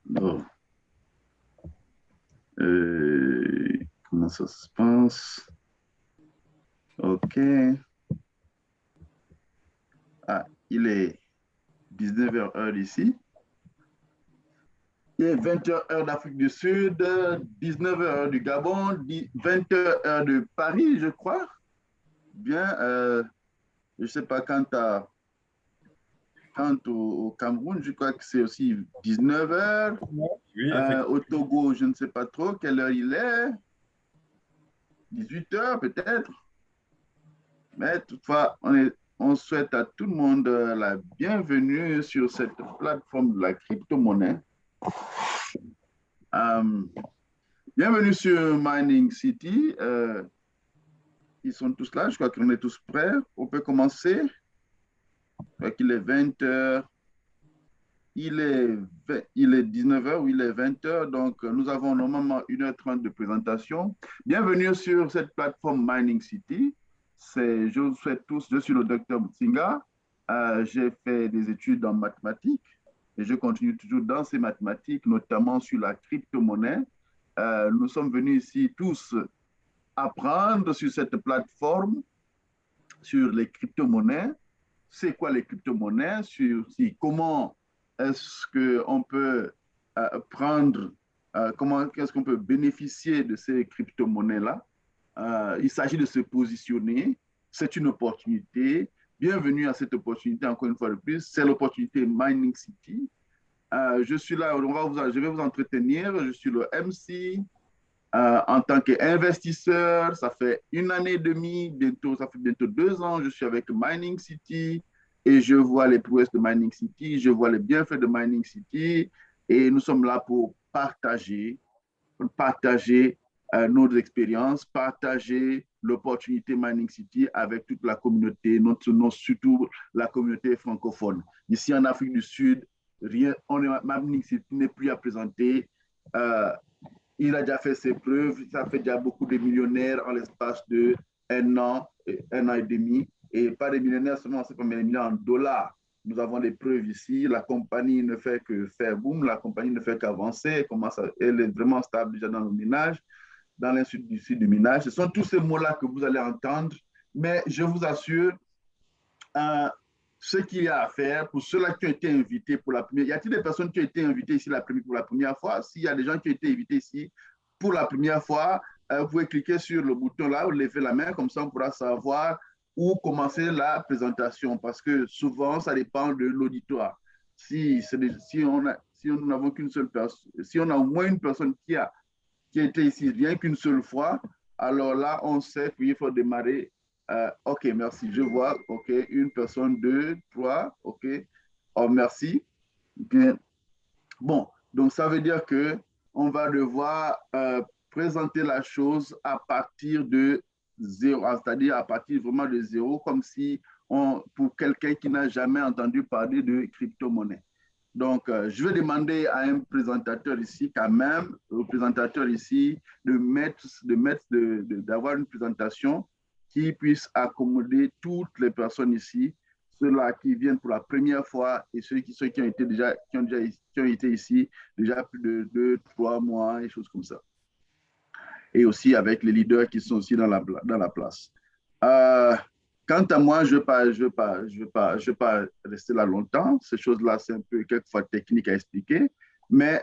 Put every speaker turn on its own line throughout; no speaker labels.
Bon, comment ça se passe? OK. Ah, il est 19h heure ici. Il est 20h heure d'Afrique du Sud, 19h heure du Gabon, 20h heure de Paris, je crois. Bien, je ne sais pas quant au Cameroun, je crois que c'est aussi 19h.
Oui,
Au
effectivement.
Togo, je ne sais pas trop quelle heure il est. 18h peut-être. Mais toutefois, on souhaite à tout le monde la bienvenue sur cette plateforme de la crypto-monnaie. Euh, Bienvenue sur Mining City. Ils sont tous là, je crois qu'on est tous prêts. On peut commencer. Je crois qu'il est 20h. Il est 19h ou il est 20h. Donc, nous avons normalement 1h30 de présentation. Bienvenue sur cette plateforme Mining City. Je vous souhaite tous, je suis le docteur Mutsinga. J'ai fait des études en mathématiques et je continue toujours dans ces mathématiques, notamment sur la crypto-monnaie. Nous sommes venus ici tous apprendre sur cette plateforme, sur les crypto-monnaies. C'est quoi les crypto-monnaies, comment est-ce qu'on peut prendre, comment est-ce qu'on peut bénéficier de ces crypto-monnaies-là. Il s'agit de se positionner, c'est une opportunité. Bienvenue à cette opportunité, encore une fois de plus, c'est l'opportunité Mining City. Je suis là, je vais vous entretenir, je suis le MC, en tant qu'investisseur. Ça fait 1 année et demie, bientôt, ça fait bientôt 2 ans, je suis avec Mining City et je vois les prouesses de Mining City, je vois les bienfaits de Mining City et nous sommes là pour partager nos expériences, partager l'opportunité Mining City avec toute la communauté, surtout la communauté francophone. Ici en Afrique du Sud, Mining City n'est plus à présenter. Euh, il a déjà fait ses preuves, ça fait déjà beaucoup de millionnaires en l'espace de 1 an et demi. Et pas des millionnaires seulement, c'est pas des millions en dollars. Nous avons des preuves ici. La compagnie ne fait que faire boom, la compagnie ne fait qu'avancer. Elle est vraiment stable déjà dans le minage, dans l'industrie du minage. Ce sont tous ces mots-là que vous allez entendre. Mais je vous assure, euh, ce qu'il y a à faire pour ceux-là qui ont été invités pour la première. Y a-t-il des personnes qui ont été invitées ici pour la première fois? S'il y a des gens qui ont été invités ici pour la première fois, vous pouvez cliquer sur le bouton là, ou lever la main, comme ça on pourra savoir où commencer la présentation, parce que souvent ça dépend de l'auditoire. Si nous n'avons qu'une seule personne, si on a au moins une personne qui a été ici rien qu'une seule fois, alors là, on sait qu'il faut démarrer. OK, merci. Je vois. OK, une personne, deux, trois. OK. Oh, merci. Bien. Bon, donc ça veut dire que on va devoir présenter la chose à partir de zéro, c'est-à-dire à partir vraiment de zéro, comme si pour quelqu'un qui n'a jamais entendu parler de crypto-monnaie. Donc, je vais demander à un présentateur ici, quand même, au présentateur ici, d'avoir une présentation qui puisse accommoder toutes les personnes ici, ceux-là qui viennent pour la première fois et ceux qui ont été qui ont été ici déjà plus de 2, 3 mois, et choses comme ça. Et aussi avec les leaders qui sont aussi dans la place. Euh, Quant à moi, je vais pas rester là longtemps. Ces choses-là, c'est un peu quelquefois technique à expliquer. Mais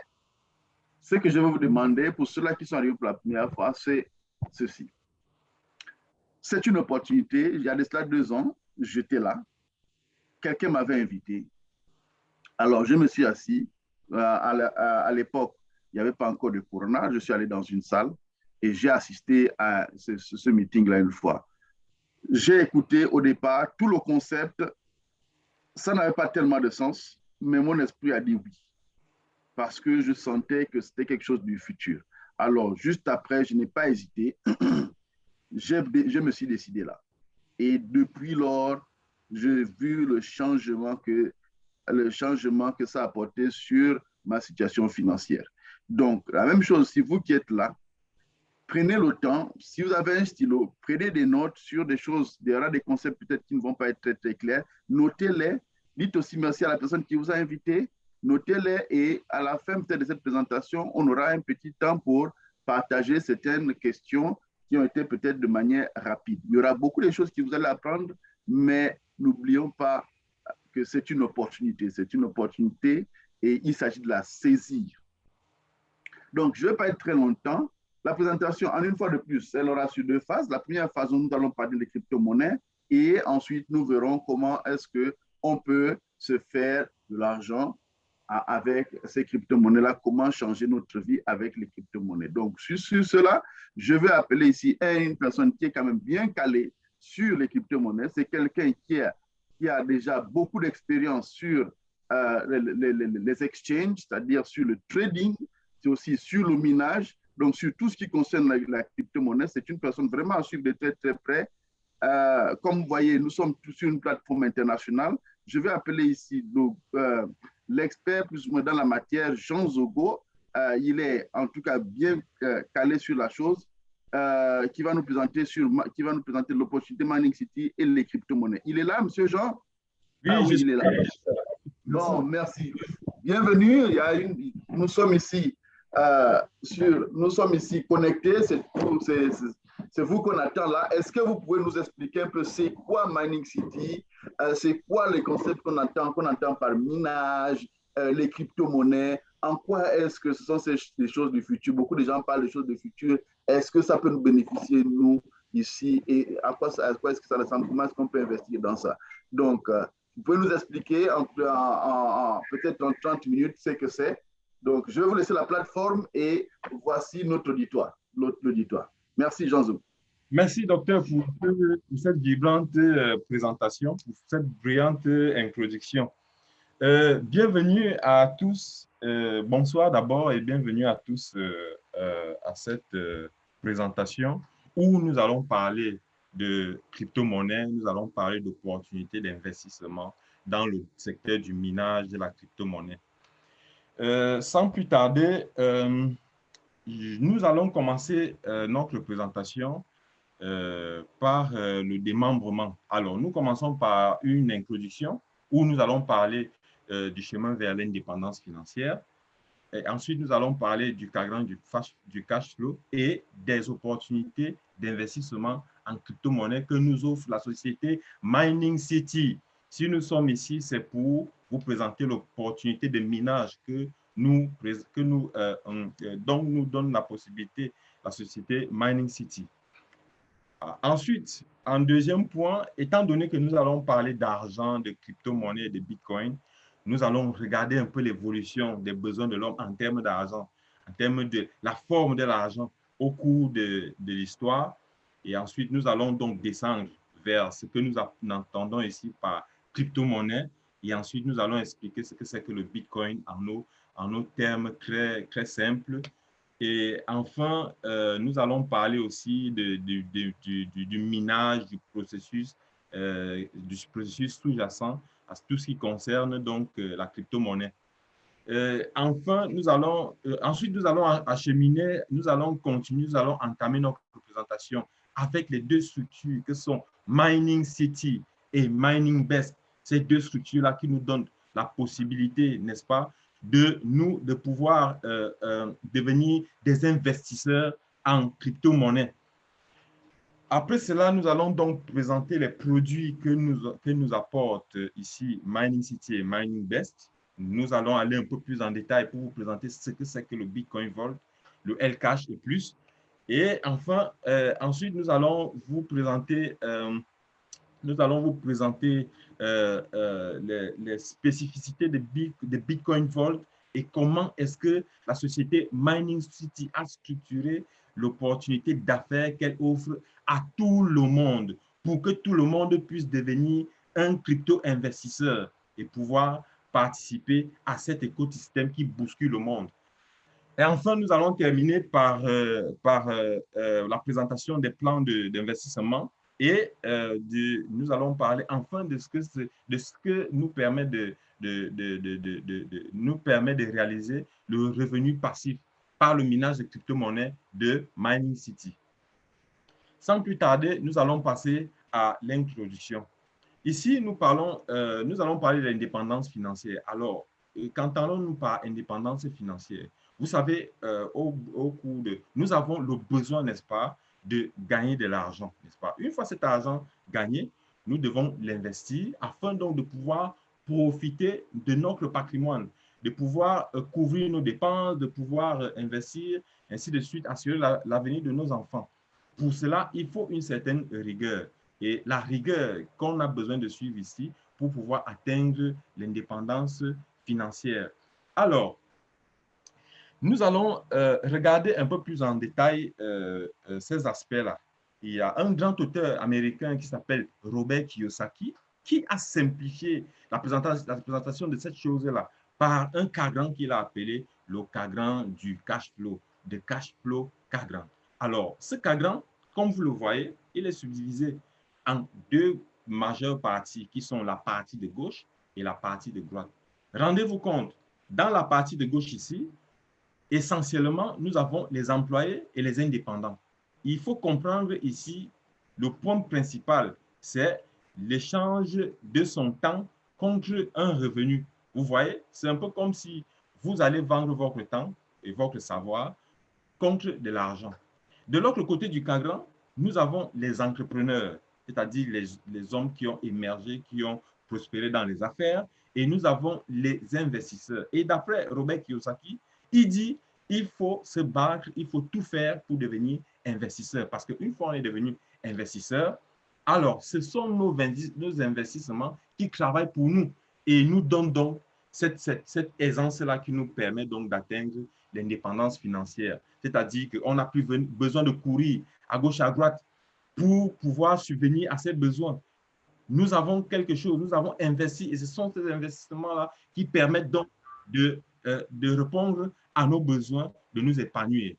ce que je vais vous demander, pour ceux-là qui sont arrivés pour la première fois, c'est ceci. C'est une opportunité. Il y a de cela 2 ans, j'étais là. Quelqu'un m'avait invité. Alors, je me suis assis. À l'époque, il n'y avait pas encore de corona. Je suis allé dans une salle et j'ai assisté à ce meeting-là une fois. J'ai écouté au départ tout le concept. Ça n'avait pas tellement de sens, mais mon esprit a dit oui, parce que je sentais que c'était quelque chose du futur. Alors, juste après, je n'ai pas hésité. Je me suis décidé là. Et depuis lors, j'ai vu le changement que ça a apporté sur ma situation financière. Donc, la même chose, si vous qui êtes là, prenez le temps, si vous avez un stylo, prenez des notes sur des choses, il y aura des concepts peut-être qui ne vont pas être très, très clairs, notez-les, dites aussi merci à la personne qui vous a invité, notez-les et à la fin peut-être de cette présentation, on aura un petit temps pour partager certaines questions qui ont été peut-être de manière rapide. Il y aura beaucoup de choses que vous allez apprendre, mais n'oublions pas que c'est une opportunité. C'est une opportunité et il s'agit de la saisir. Donc, je ne vais pas être très longtemps. La présentation, en une fois de plus, elle aura sur deux phases. La première phase où nous allons parler des crypto-monnaies et ensuite, nous verrons comment est-ce qu'on peut se faire de l'argent avec ces crypto-monnaies-là, comment changer notre vie avec les crypto-monnaies. Donc, sur cela, je vais appeler ici une personne qui est quand même bien calée sur les crypto-monnaies. C'est quelqu'un qui a déjà beaucoup d'expérience sur les exchanges, c'est-à-dire sur le trading, c'est aussi sur le minage, donc sur tout ce qui concerne la crypto-monnaie. C'est une personne vraiment à suivre de très, très près. Comme vous voyez, nous sommes sur une plateforme internationale. Je vais appeler ici l'expert plus ou moins dans la matière, Jean Zogo. Il est en tout cas bien calé sur la chose, qui va nous présenter l'opportunité Mining City et les crypto-monnaies. Il est là, monsieur Jean?
Oui, ah, oui,
il est là. Bon, merci. Bienvenue. Nous sommes ici connectés. C'est vous qu'on attend là. Est-ce que vous pouvez nous expliquer un peu c'est quoi Mining City? C'est quoi les concepts qu'on entend par minage, les crypto-monnaies? En quoi est-ce que ce sont des choses du futur? Beaucoup de gens parlent des choses du futur. Est-ce que ça peut nous bénéficier, nous, ici? Et à quoi est-ce que ça ressemble? Comment est-ce qu'on peut investir dans ça? Donc, vous pouvez nous expliquer peut-être en 30 minutes ce que c'est. Donc, je vais vous laisser la plateforme et voici notre auditoire. Merci, Jean-Zou.
Merci, docteur, pour cette vibrante présentation, pour cette brillante introduction. Bienvenue à tous. Bonsoir d'abord et bienvenue à tous à cette présentation où nous allons parler de crypto-monnaie, nous allons parler d'opportunités d'investissement dans le secteur du minage de la crypto-monnaie. Sans plus tarder, nous allons commencer notre présentation par le démembrement. Alors, nous commençons par une introduction où nous allons parler du chemin vers l'indépendance financière. Et ensuite, nous allons parler du cadran du cash flow et des opportunités d'investissement en crypto-monnaie que nous offre la société Mining City. Si nous sommes ici, c'est pour vous présenter l'opportunité de minage dont nous donne la possibilité la société Mining City. Ensuite, en deuxième point, étant donné que nous allons parler d'argent, de crypto-monnaie et de Bitcoin, nous allons regarder un peu l'évolution des besoins de l'homme en termes d'argent, en termes de la forme de l'argent au cours de l'histoire. Et ensuite, nous allons donc descendre vers ce que nous entendons ici par crypto-monnaie. Et ensuite, nous allons expliquer ce que c'est que le Bitcoin en nos termes très, très simples. Et enfin, nous allons parler aussi du minage, du processus sous-jacent à tout ce qui concerne donc la crypto-monnaie. Enfin, ensuite, nous allons acheminer, nous allons continuer, nous allons entamer notre présentation avec les deux structures que sont Mining City et Mining Best. Ces deux structures-là qui nous donnent la possibilité, n'est-ce pas, de pouvoir devenir des investisseurs en crypto-monnaie. Après cela, nous allons donc présenter les produits que nous apportent ici Mining City et Mining Best. Nous allons aller un peu plus en détail pour vous présenter ce que c'est que le Bitcoin Vault, le Lcash et plus. Et enfin, ensuite, nous allons vous présenter les spécificités de Bitcoin Vault et comment est-ce que la société Mining City a structuré l'opportunité d'affaires qu'elle offre à tout le monde pour que tout le monde puisse devenir un crypto-investisseur et pouvoir participer à cet écosystème qui bouscule le monde. Et enfin, nous allons terminer par la présentation des plans d'investissement et nous allons parler enfin de ce que nous permet nous permet de réaliser le revenu passif par le minage de crypto-monnaies de Mining City. Sans plus tarder, nous allons passer à l'introduction. Ici, nous allons parler de l'indépendance financière. Alors, qu'entendons-nous par indépendance financière? Vous savez, au cours de... Nous avons le besoin, n'est-ce pas, de gagner de l'argent, n'est-ce pas? Une fois cet argent gagné, nous devons l'investir afin donc de pouvoir profiter de notre patrimoine, de pouvoir couvrir nos dépenses, de pouvoir investir, ainsi de suite, assurer l'avenir de nos enfants. Pour cela, il faut une certaine rigueur. Et la rigueur qu'on a besoin de suivre ici pour pouvoir atteindre l'indépendance financière. Alors, nous allons regarder un peu plus en détail ces aspects-là. Il y a un grand auteur américain qui s'appelle Robert Kiyosaki qui a simplifié la présentation de cette chose-là par un cadran qu'il a appelé le cadran du cash flow, de cash flow cadran. Alors, ce cadran, comme vous le voyez, il est subdivisé en deux majeures parties qui sont la partie de gauche et la partie de droite. Rendez-vous compte, dans la partie de gauche ici, essentiellement, nous avons les employés et les indépendants. Il faut comprendre ici, le point principal, c'est l'échange de son temps contre un revenu. Vous voyez, c'est un peu comme si vous allez vendre votre temps et votre savoir contre de l'argent. De l'autre côté du cadran, nous avons les entrepreneurs, c'est-à-dire les hommes qui ont émergé, qui ont prospéré dans les affaires, et nous avons les investisseurs. Et d'après Robert Kiyosaki, il dit il faut se battre, il faut tout faire pour devenir investisseur. Parce qu'une fois on est devenu investisseur, alors ce sont nos investissements qui travaillent pour nous et nous donnent donc cette aisance-là qui nous permet donc d'atteindre l'indépendance financière. C'est-à-dire qu'on n'a plus besoin de courir à gauche, à droite pour pouvoir subvenir à ses besoins. Nous avons quelque chose, nous avons investi et ce sont ces investissements-là qui permettent donc de répondre à nos besoins, de nous épanouir.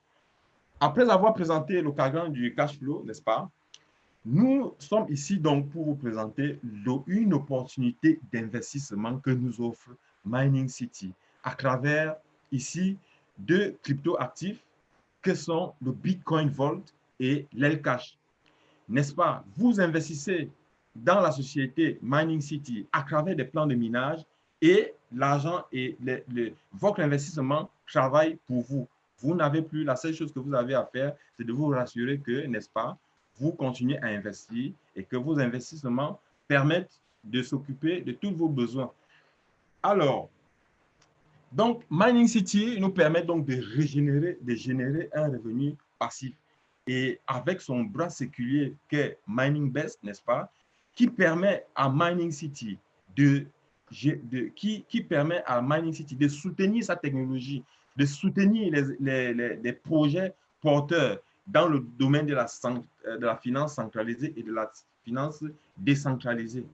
Après avoir présenté le cadran du cash flow, n'est-ce pas, nous sommes ici donc pour vous présenter une opportunité d'investissement que nous offre Mining City à travers ici deux crypto-actifs que sont le Bitcoin Vault et l'Elcash. N'est-ce pas? Vous investissez dans la société Mining City à travers des plans de minage et l'argent et votre investissement travaille pour vous. Vous n'avez plus, la seule chose que vous avez à faire, c'est de vous rassurer que, n'est-ce pas, vous continuez à investir et que vos investissements permettent de s'occuper de tous vos besoins. Alors, donc, Mining City nous permet donc de générer un revenu passif. Et avec son bras séculier qu'est Mining Best, n'est-ce pas, qui permet à Mining City qui permet à Mining City de soutenir sa technologie, de soutenir les projets porteurs dans le domaine de la finance centralisée et de la finance décentralisée.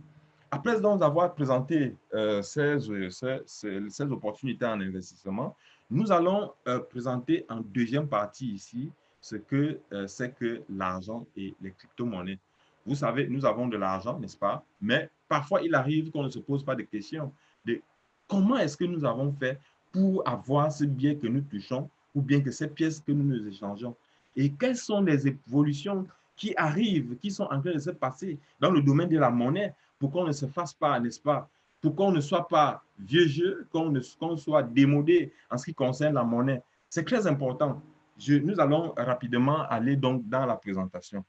Après donc avoir présenté ces opportunités en investissement, nous allons présenter en deuxième partie ici ce que c'est que l'argent et les crypto-monnaies. Vous savez, nous avons de l'argent, n'est-ce pas? Mais parfois, il arrive qu'on ne se pose pas de questions de comment est-ce que nous avons fait pour avoir ce bien que nous touchons ou bien que ces pièces que nous nous échangeons. Et quelles sont les évolutions qui arrivent, qui sont en train de se passer dans le domaine de la monnaie pour qu'on ne se fasse pas, n'est-ce pas? Pour qu'on ne soit pas vieux jeu, qu'on soit démodé en ce qui concerne la monnaie. C'est très important. Nous allons rapidement aller donc dans la présentation.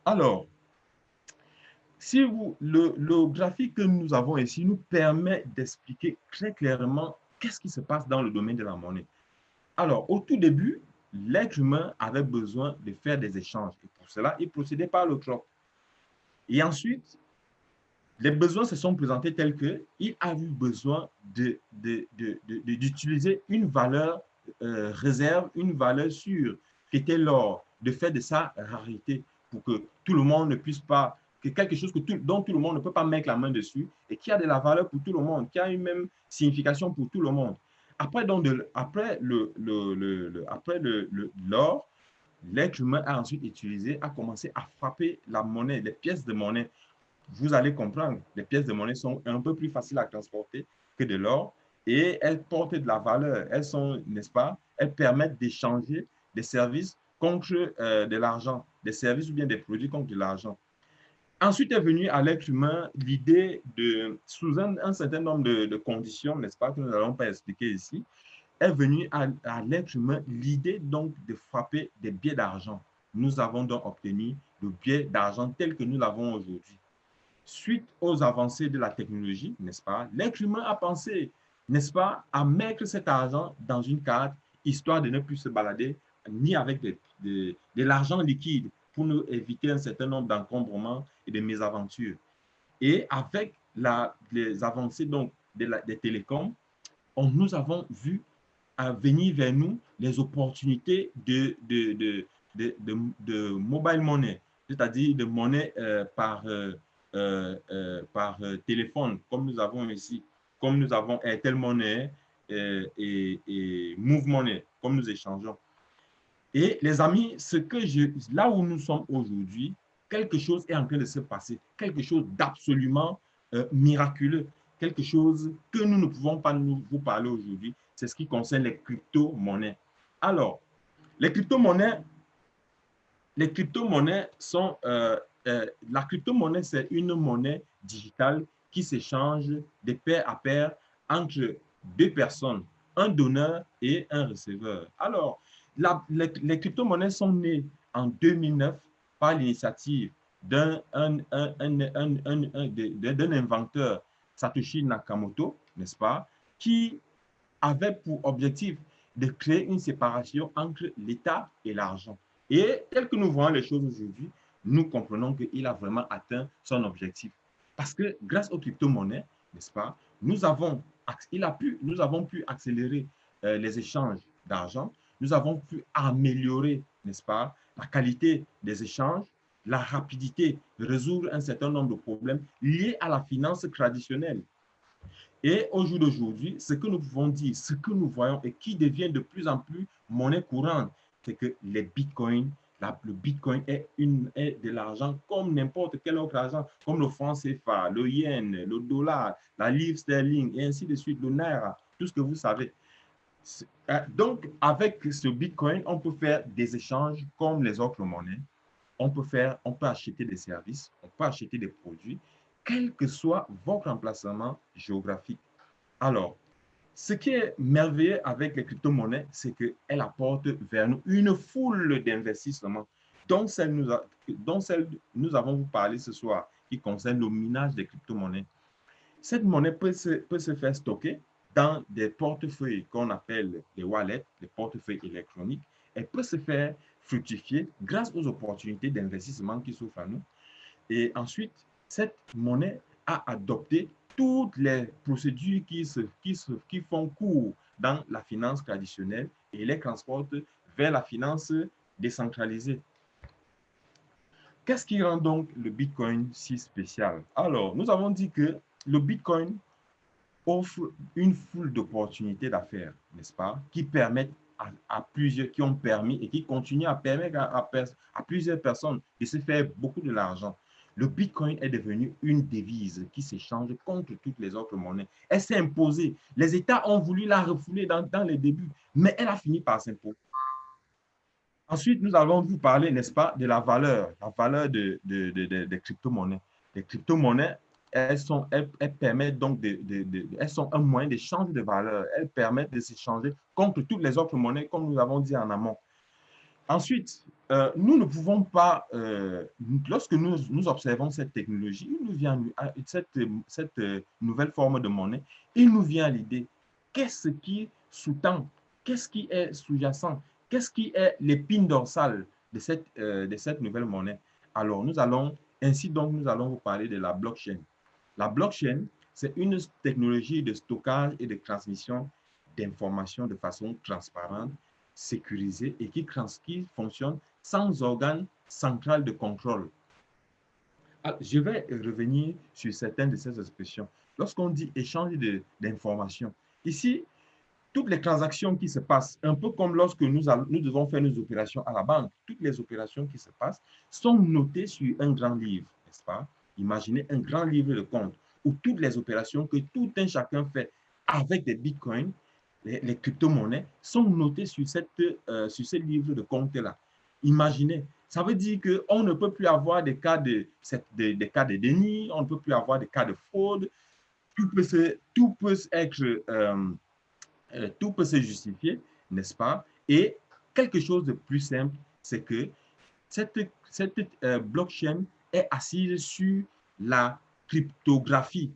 Alors, si le graphique que nous avons ici nous permet d'expliquer très clairement qu'est-ce qui se passe dans le domaine de la monnaie. Alors, au tout début, l'être humain avait besoin de faire des échanges. Et pour cela, il procédait par le troc. Et ensuite, les besoins se sont présentés tels qu'il a eu besoin d'utiliser une valeur réserve, une valeur sûre, qui était l'or, de faire de sa rareté pour que tout le monde ne puisse pas, que quelque chose dont tout le monde ne peut pas mettre la main dessus et qui a de la valeur pour tout le monde, qui a une même signification pour tout le monde. Après l'or, l'être humain a ensuite a commencé à frapper la monnaie, les pièces de monnaie. Vous allez comprendre, les pièces de monnaie sont un peu plus faciles à transporter que de l'or et elles portent de la valeur. Elles sont, n'est-ce pas, elles permettent d'échanger des services contre de l'argent, des services ou bien des produits contre de l'argent. Ensuite est venue à l'être humain l'idée de, sous un certain nombre de conditions, n'est-ce pas, que nous n'allons pas expliquer ici, est venue à l'être humain l'idée donc de frapper des billets d'argent. Nous avons donc obtenu le billet d'argent tel que nous l'avons aujourd'hui. Suite aux avancées de la technologie, n'est-ce pas, l'être humain a pensé, n'est-ce pas, à mettre cet argent dans une carte, histoire de ne plus se balader ni avec de l'argent liquide pour nous éviter un certain nombre d'encombrements et de mésaventures. Et avec les avancées donc des télécoms, nous avons vu venir vers nous les opportunités de mobile money, c'est-à-dire de monnaie par téléphone, comme nous avons ici, comme nous avons Airtel Money et Move Money, comme nous échangeons. Et les amis, là où nous sommes aujourd'hui, quelque chose est en train de se passer, quelque chose d'absolument miraculeux, quelque chose que nous ne pouvons pas vous parler aujourd'hui, c'est ce qui concerne les crypto-monnaies. Alors, les crypto-monnaies sont, la crypto-monnaie, c'est une monnaie digitale qui s'échange de pair à pair entre deux personnes, un donneur et un receveur. Alors, les crypto-monnaies sont nées en 2009 par l'initiative d'un inventeur, Satoshi Nakamoto, n'est-ce pas, qui avait pour objectif de créer une séparation entre l'État et l'argent. Et tel que nous voyons les choses aujourd'hui, nous comprenons qu'il a vraiment atteint son objectif. Parce que grâce aux crypto-monnaies, n'est-ce pas, nous avons pu accélérer les échanges d'argent, nous avons pu améliorer, n'est-ce pas, la qualité des échanges, la rapidité de résoudre un certain nombre de problèmes liés à la finance traditionnelle. Et au jour d'aujourd'hui, ce que nous pouvons dire, ce que nous voyons et qui devient de plus en plus monnaie courante, c'est que les bitcoins, le bitcoin est de l'argent comme n'importe quel autre argent, comme le franc CFA, le yen, le dollar, la livre sterling et ainsi de suite, le naira, tout ce que vous savez. Donc, avec ce bitcoin, on peut faire des échanges comme les autres monnaies. On peut acheter des services, on peut acheter des produits, quel que soit votre emplacement géographique. Alors, ce qui est merveilleux avec les crypto-monnaies, c'est qu'elles apportent vers nous une foule d'investissements, dont celle nous avons vous parlé ce soir, qui concerne le minage des crypto-monnaies. Cette monnaie peut se faire stocker dans des portefeuilles qu'on appelle les wallets, les portefeuilles électroniques. Elle peut se faire fructifier grâce aux opportunités d'investissement qui s'offrent à nous. Et ensuite, cette monnaie a adopté toutes les procédures qui font cours dans la finance traditionnelle et les transporte vers la finance décentralisée. Qu'est-ce qui rend donc le Bitcoin si spécial? Alors, nous avons dit que le Bitcoin offre une foule d'opportunités d'affaires, n'est-ce pas, qui permettent à plusieurs, qui ont permis et qui continuent à permettre à plusieurs personnes de se faire beaucoup de l'argent. Le Bitcoin est devenu une devise qui s'échange contre toutes les autres monnaies. Elle s'est imposée. Les États ont voulu la refouler dans les débuts, mais elle a fini par s'imposer. Ensuite, nous allons vous parler, n'est-ce pas, de la valeur des crypto-monnaies. Les crypto-monnaies, elles permettent donc elles sont un moyen d'échange de valeur. Elles permettent de s'échanger contre toutes les autres monnaies, comme nous avons dit en amont. Ensuite, nous ne pouvons pas, lorsque nous observons cette technologie, cette nouvelle forme de monnaie, il nous vient à l'idée, qu'est-ce qui sous-tend, qu'est-ce qui est sous-jacent, qu'est-ce qui est l'épine dorsale de cette nouvelle monnaie? Alors, nous allons vous parler de la blockchain. La blockchain, c'est une technologie de stockage et de transmission d'informations de façon transparente, sécurisée et qui fonctionne sans organe central de contrôle. Alors, je vais revenir sur certaines de ces expressions. Lorsqu'on dit échange d'informations, ici, toutes les transactions qui se passent, un peu comme lorsque nous devons faire nos opérations à la banque, toutes les opérations qui se passent sont notées sur un grand livre, n'est-ce pas? Imaginez un grand livre de compte où toutes les opérations que tout un chacun fait avec des bitcoins, les crypto-monnaies, sont notées sur ce livre de compte-là. Imaginez, Ça veut dire qu'on ne peut plus avoir des cas des cas de déni, on ne peut plus avoir des cas de fraude. Tout peut être tout peut se justifier, n'est-ce pas? Et quelque chose de plus simple, c'est que cette blockchain est assise sur la cryptographie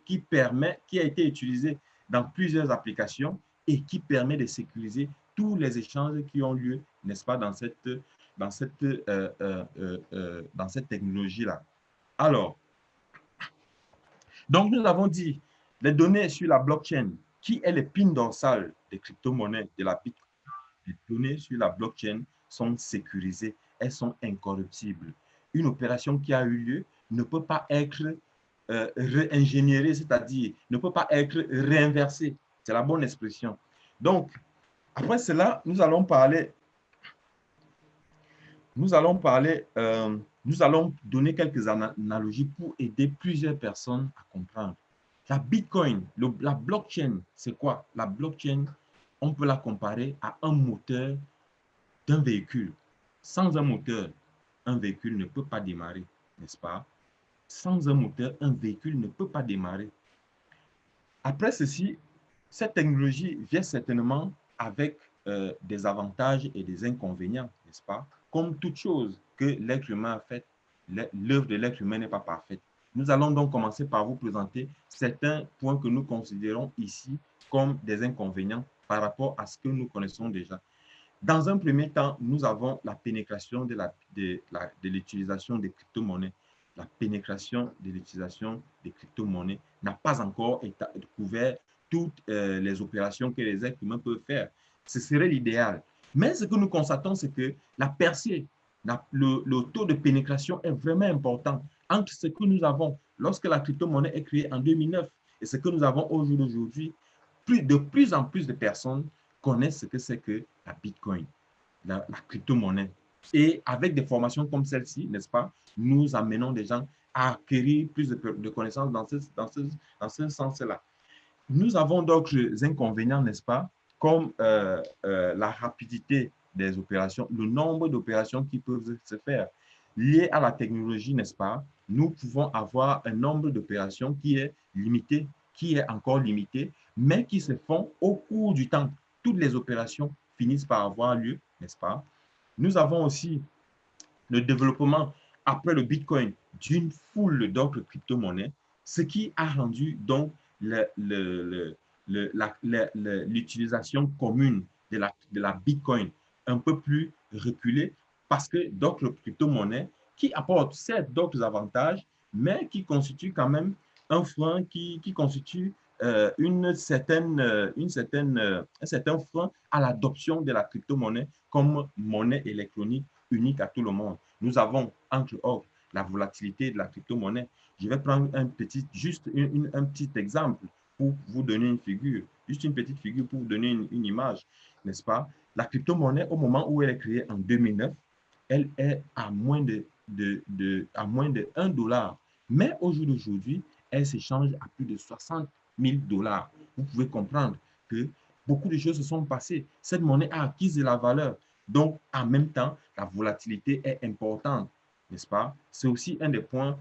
qui a été utilisée dans plusieurs applications et qui permet de sécuriser tous les échanges qui ont lieu, n'est-ce pas, dans cette technologie-là. Alors, donc nous avons dit, les données sur la blockchain, qui est l'épine dorsale des crypto-monnaies de la Bitcoin, les données sur la blockchain sont sécurisées, elles sont incorruptibles. Une opération qui a eu lieu ne peut pas être réingénierée, c'est-à-dire ne peut pas être réinversée. C'est la bonne expression. Donc, après cela, nous allons donner quelques analogies pour aider plusieurs personnes à comprendre. La Bitcoin, la blockchain, c'est quoi? La blockchain, on peut la comparer à un moteur d'un véhicule. Sans un moteur, un véhicule ne peut pas démarrer, n'est-ce pas? Sans un moteur, un véhicule ne peut pas démarrer. Après ceci, cette technologie vient certainement avec des avantages et des inconvénients, n'est-ce pas? Comme toute chose que l'être humain a faite, l'œuvre de l'être humain n'est pas parfaite. Nous allons donc commencer par vous présenter certains points que nous considérons ici comme des inconvénients par rapport à ce que nous connaissons déjà. Dans un premier temps, nous avons la pénétration de l'utilisation des crypto-monnaies. La pénétration de l'utilisation des crypto-monnaies n'a pas encore couvert toutes les opérations que les êtres humains peuvent faire. Ce serait l'idéal. Mais ce que nous constatons, c'est que la percée, le taux de pénétration est vraiment important entre ce que nous avons lorsque la crypto-monnaie est créée en 2009 et ce que nous avons au jour d'aujourd'hui. De plus en plus de personnes connaissent ce que c'est que la Bitcoin, la crypto-monnaie. Et avec des formations comme celle-ci, n'est-ce pas, nous amenons des gens à acquérir plus de connaissances dans ce sens-là. Nous avons d'autres inconvénients, n'est-ce pas, comme la rapidité des opérations, le nombre d'opérations qui peuvent se faire. Liées à la technologie, n'est-ce pas, nous pouvons avoir un nombre d'opérations qui est limité, qui est encore limité, mais qui se font au cours du temps. Toutes les opérations finissent par avoir lieu, n'est-ce pas? Nous avons aussi le développement après le Bitcoin d'une foule d'autres crypto-monnaies, ce qui a rendu donc l'utilisation commune de la Bitcoin un peu plus reculée parce que d'autres crypto-monnaies qui apportent certes d'autres avantages, mais qui constituent quand même un frein qui constitue un certain frein à l'adoption de la crypto-monnaie comme monnaie électronique unique à tout le monde. Nous avons, entre autres, la volatilité de la crypto-monnaie. Je vais prendre un petit exemple pour vous donner une figure, juste une petite figure pour vous donner une image, n'est-ce pas? La crypto-monnaie, au moment où elle est créée en 2009, elle est à moins de 1 $. Mais au jour d'aujourd'hui, elle s'échange à plus de 60 000 $. Vous pouvez comprendre que beaucoup de choses se sont passées. Cette monnaie a acquis de la valeur. Donc, en même temps, la volatilité est importante, n'est-ce pas? C'est aussi un des points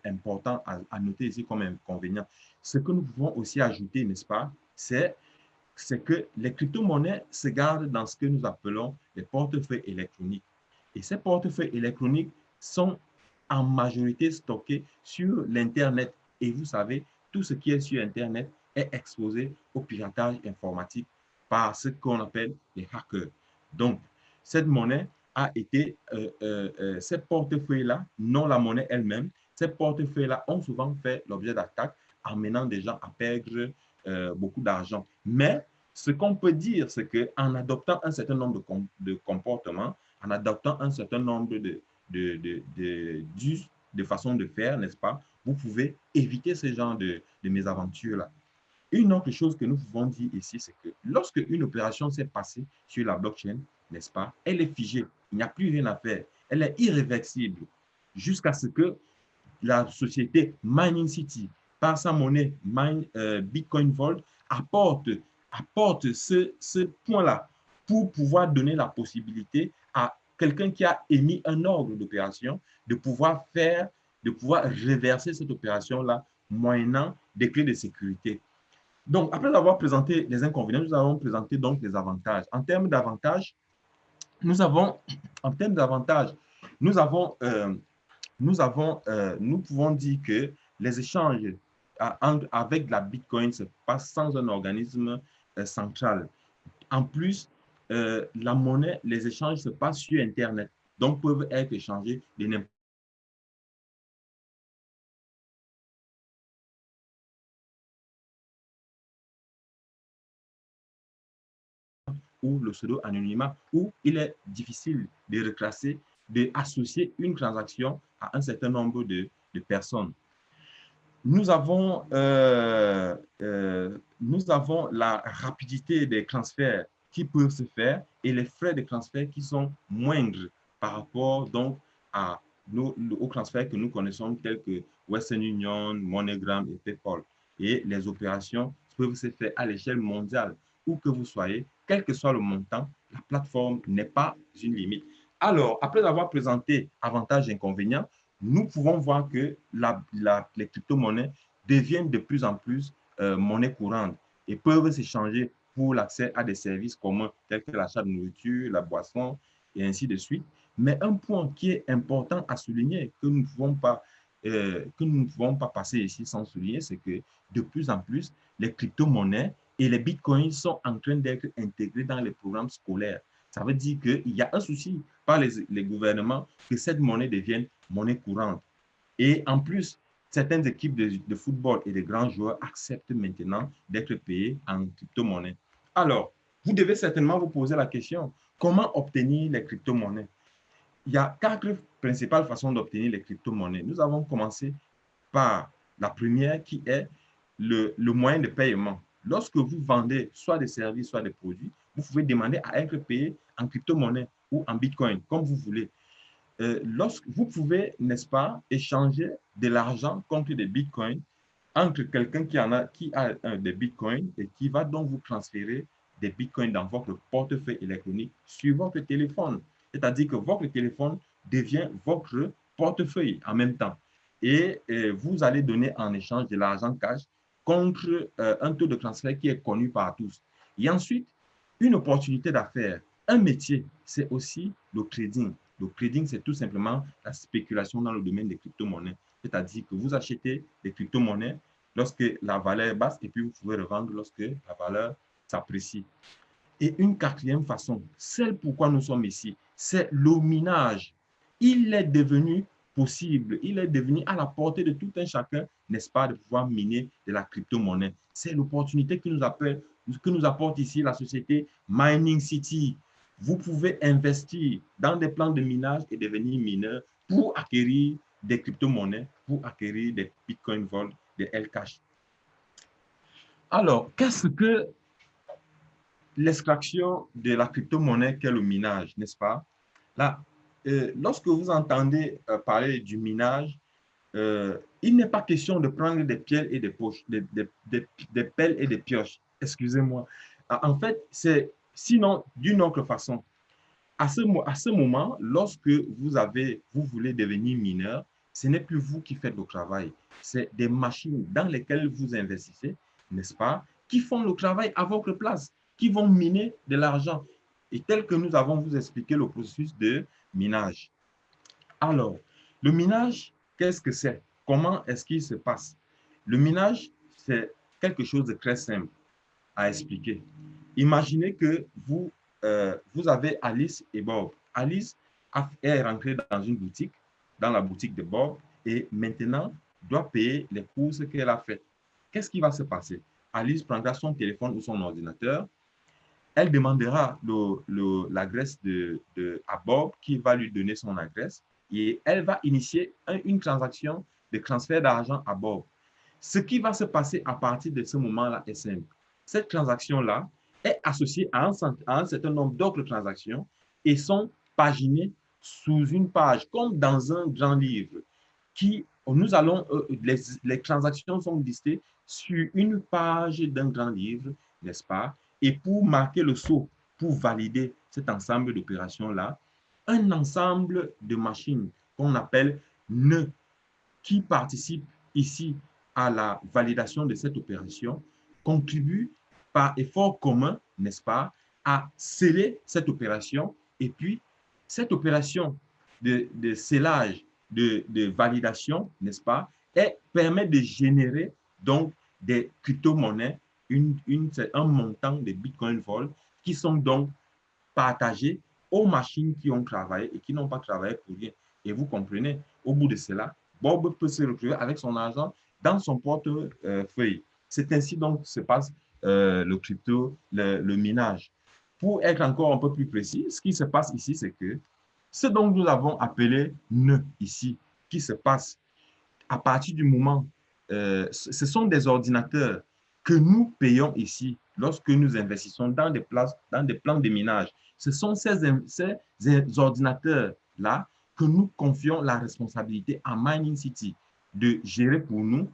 importants à noter ici comme inconvénient. Ce que nous pouvons aussi ajouter, n'est-ce pas, c'est que les crypto-monnaies se gardent dans ce que nous appelons les portefeuilles électroniques. Et ces portefeuilles électroniques sont en majorité stockés sur l'Internet. Et vous savez, tout ce qui est sur Internet est exposé au piratage informatique par ce qu'on appelle les hackers. Donc, cette monnaie a été, ces portefeuilles-là, non la monnaie elle-même, ces portefeuilles-là ont souvent fait l'objet d'attaques, amenant des gens à perdre beaucoup d'argent. Mais ce qu'on peut dire, c'est qu'en adoptant un certain nombre de comportements, en adoptant un certain nombre de façons de faire, n'est-ce pas, vous pouvez éviter ce genre de mésaventures-là. Une autre chose que nous pouvons dire ici, c'est que lorsque une opération s'est passée sur la blockchain, n'est-ce pas, elle est figée, il n'y a plus rien à faire, elle est irréversible jusqu'à ce que la société Mining City, par sa monnaie Bitcoin Vault, apporte ce point-là pour pouvoir donner la possibilité à quelqu'un qui a émis un ordre d'opération, de pouvoir reverser cette opération-là moyennant des clés de sécurité. Donc, après avoir présenté les inconvénients, nous avons présenté donc les avantages. En termes d'avantages, nous avons, en termes d'avantages, nous avons, nous pouvons dire que les échanges avec la Bitcoin se passent sans un organisme central. En plus, la monnaie, les échanges se passent sur Internet, donc peuvent être échangés de n'importe où le pseudo-anonymat, où il est difficile de reclasser, d'associer une transaction à un certain nombre de personnes. Nous avons la rapidité des transferts qui peuvent se faire et les frais de transfert qui sont moindres par rapport donc aux transferts que nous connaissons tels que Western Union, MoneyGram et PayPal. Et les opérations peuvent se faire à l'échelle mondiale. Où que vous soyez, quel que soit le montant, la plateforme n'est pas une limite. Alors, après avoir présenté avantages et inconvénients, nous pouvons voir que les crypto-monnaies deviennent de plus en plus monnaie courante et peuvent s'échanger pour l'accès à des services communs tels que l'achat de nourriture, la boisson et ainsi de suite. Mais un point qui est important à souligner, que nous ne pouvons pas passer ici sans souligner, c'est que de plus en plus, les crypto-monnaies et les bitcoins sont en train d'être intégrés dans les programmes scolaires. Ça veut dire qu'il y a un souci par les gouvernements que cette monnaie devienne monnaie courante. Et en plus, certaines équipes de football et de grands joueurs acceptent maintenant d'être payés en crypto-monnaie. Alors, vous devez certainement vous poser la question, comment obtenir les crypto-monnaies? Il y a 4 principales façons d'obtenir les crypto-monnaies. Nous avons commencé par la première qui est le moyen de paiement. Lorsque vous vendez soit des services, soit des produits, vous pouvez demander à être payé en crypto-monnaie ou en bitcoin, comme vous voulez. Lorsque vous pouvez, n'est-ce pas, échanger de l'argent contre des bitcoins entre quelqu'un qui a des bitcoins et qui va donc vous transférer des bitcoins dans votre portefeuille électronique sur votre téléphone. C'est-à-dire que votre téléphone devient votre portefeuille en même temps. Et vous allez donner en échange de l'argent cash contre un taux de transfert qui est connu par tous. Et ensuite, une opportunité d'affaires, un métier, c'est aussi le trading. Le trading, c'est tout simplement la spéculation dans le domaine des crypto-monnaies. C'est-à-dire que vous achetez des crypto-monnaies lorsque la valeur est basse et puis vous pouvez revendre lorsque la valeur s'apprécie. Et une quatrième façon, celle pourquoi nous sommes ici, c'est le minage. Il est devenu possible, il est devenu à la portée de tout un chacun, n'est-ce pas, de pouvoir miner de la crypto-monnaie. C'est l'opportunité que nous apporte ici la société Mining City. Vous pouvez investir dans des plans de minage et devenir mineur pour acquérir des crypto-monnaies, pour acquérir des Bitcoin Vault, des Lcash. Alors, qu'est-ce que l'extraction de la crypto-monnaie qu'est le minage, n'est-ce pas? Là, lorsque vous entendez parler du minage, il n'est pas question de prendre des pelles et des poches, des pelles et des pioches. Excusez-moi. En fait, c'est sinon d'une autre façon. À ce moment, lorsque vous voulez devenir mineur, ce n'est plus vous qui faites le travail. C'est des machines dans lesquelles vous investissez, n'est-ce pas, qui font le travail à votre place, qui vont miner de l'argent. Et tel que nous avons vous expliqué le processus de minage. Alors, le minage, qu'est-ce que c'est? Comment est-ce qu'il se passe? Le minage, c'est quelque chose de très simple à expliquer. Imaginez que vous avez Alice et Bob. Alice est rentrée dans une boutique, dans la boutique de Bob, et maintenant doit payer les courses qu'elle a faites. Qu'est-ce qui va se passer? Alice prendra son téléphone ou son ordinateur, elle demandera l'adresse à Bob qui va lui donner son adresse et elle va initier une transaction de transfert d'argent à Bob. Ce qui va se passer à partir de ce moment-là est simple. Cette transaction-là est associée à un certain nombre d'autres transactions et sont paginées sous une page, comme dans un grand livre. Les transactions sont listées sur une page d'un grand livre, n'est-ce pas? Et pour marquer le sceau, pour valider cet ensemble d'opérations-là, un ensemble de machines qu'on appelle nœuds qui participent ici à la validation de cette opération, contribuent par effort commun, n'est-ce pas, à sceller cette opération. Et puis, cette opération de scellage, de validation, n'est-ce pas, permet de générer donc des crypto-monnaies, un montant de Bitcoin vol qui sont donc partagés aux machines qui ont travaillé et qui n'ont pas travaillé pour rien. Et vous comprenez, au bout de cela, Bob peut se retrouver avec son argent dans son portefeuille. C'est ainsi donc que se passe le crypto, le minage. Pour être encore un peu plus précis, ce qui se passe ici, c'est que ce dont nous avons appelé nœud ici, qui se passe à partir du moment, ce sont des ordinateurs que nous payons ici lorsque nous investissons dans des plans de minage. Ce sont ces ordinateurs-là que nous confions la responsabilité à Mining City de gérer pour nous,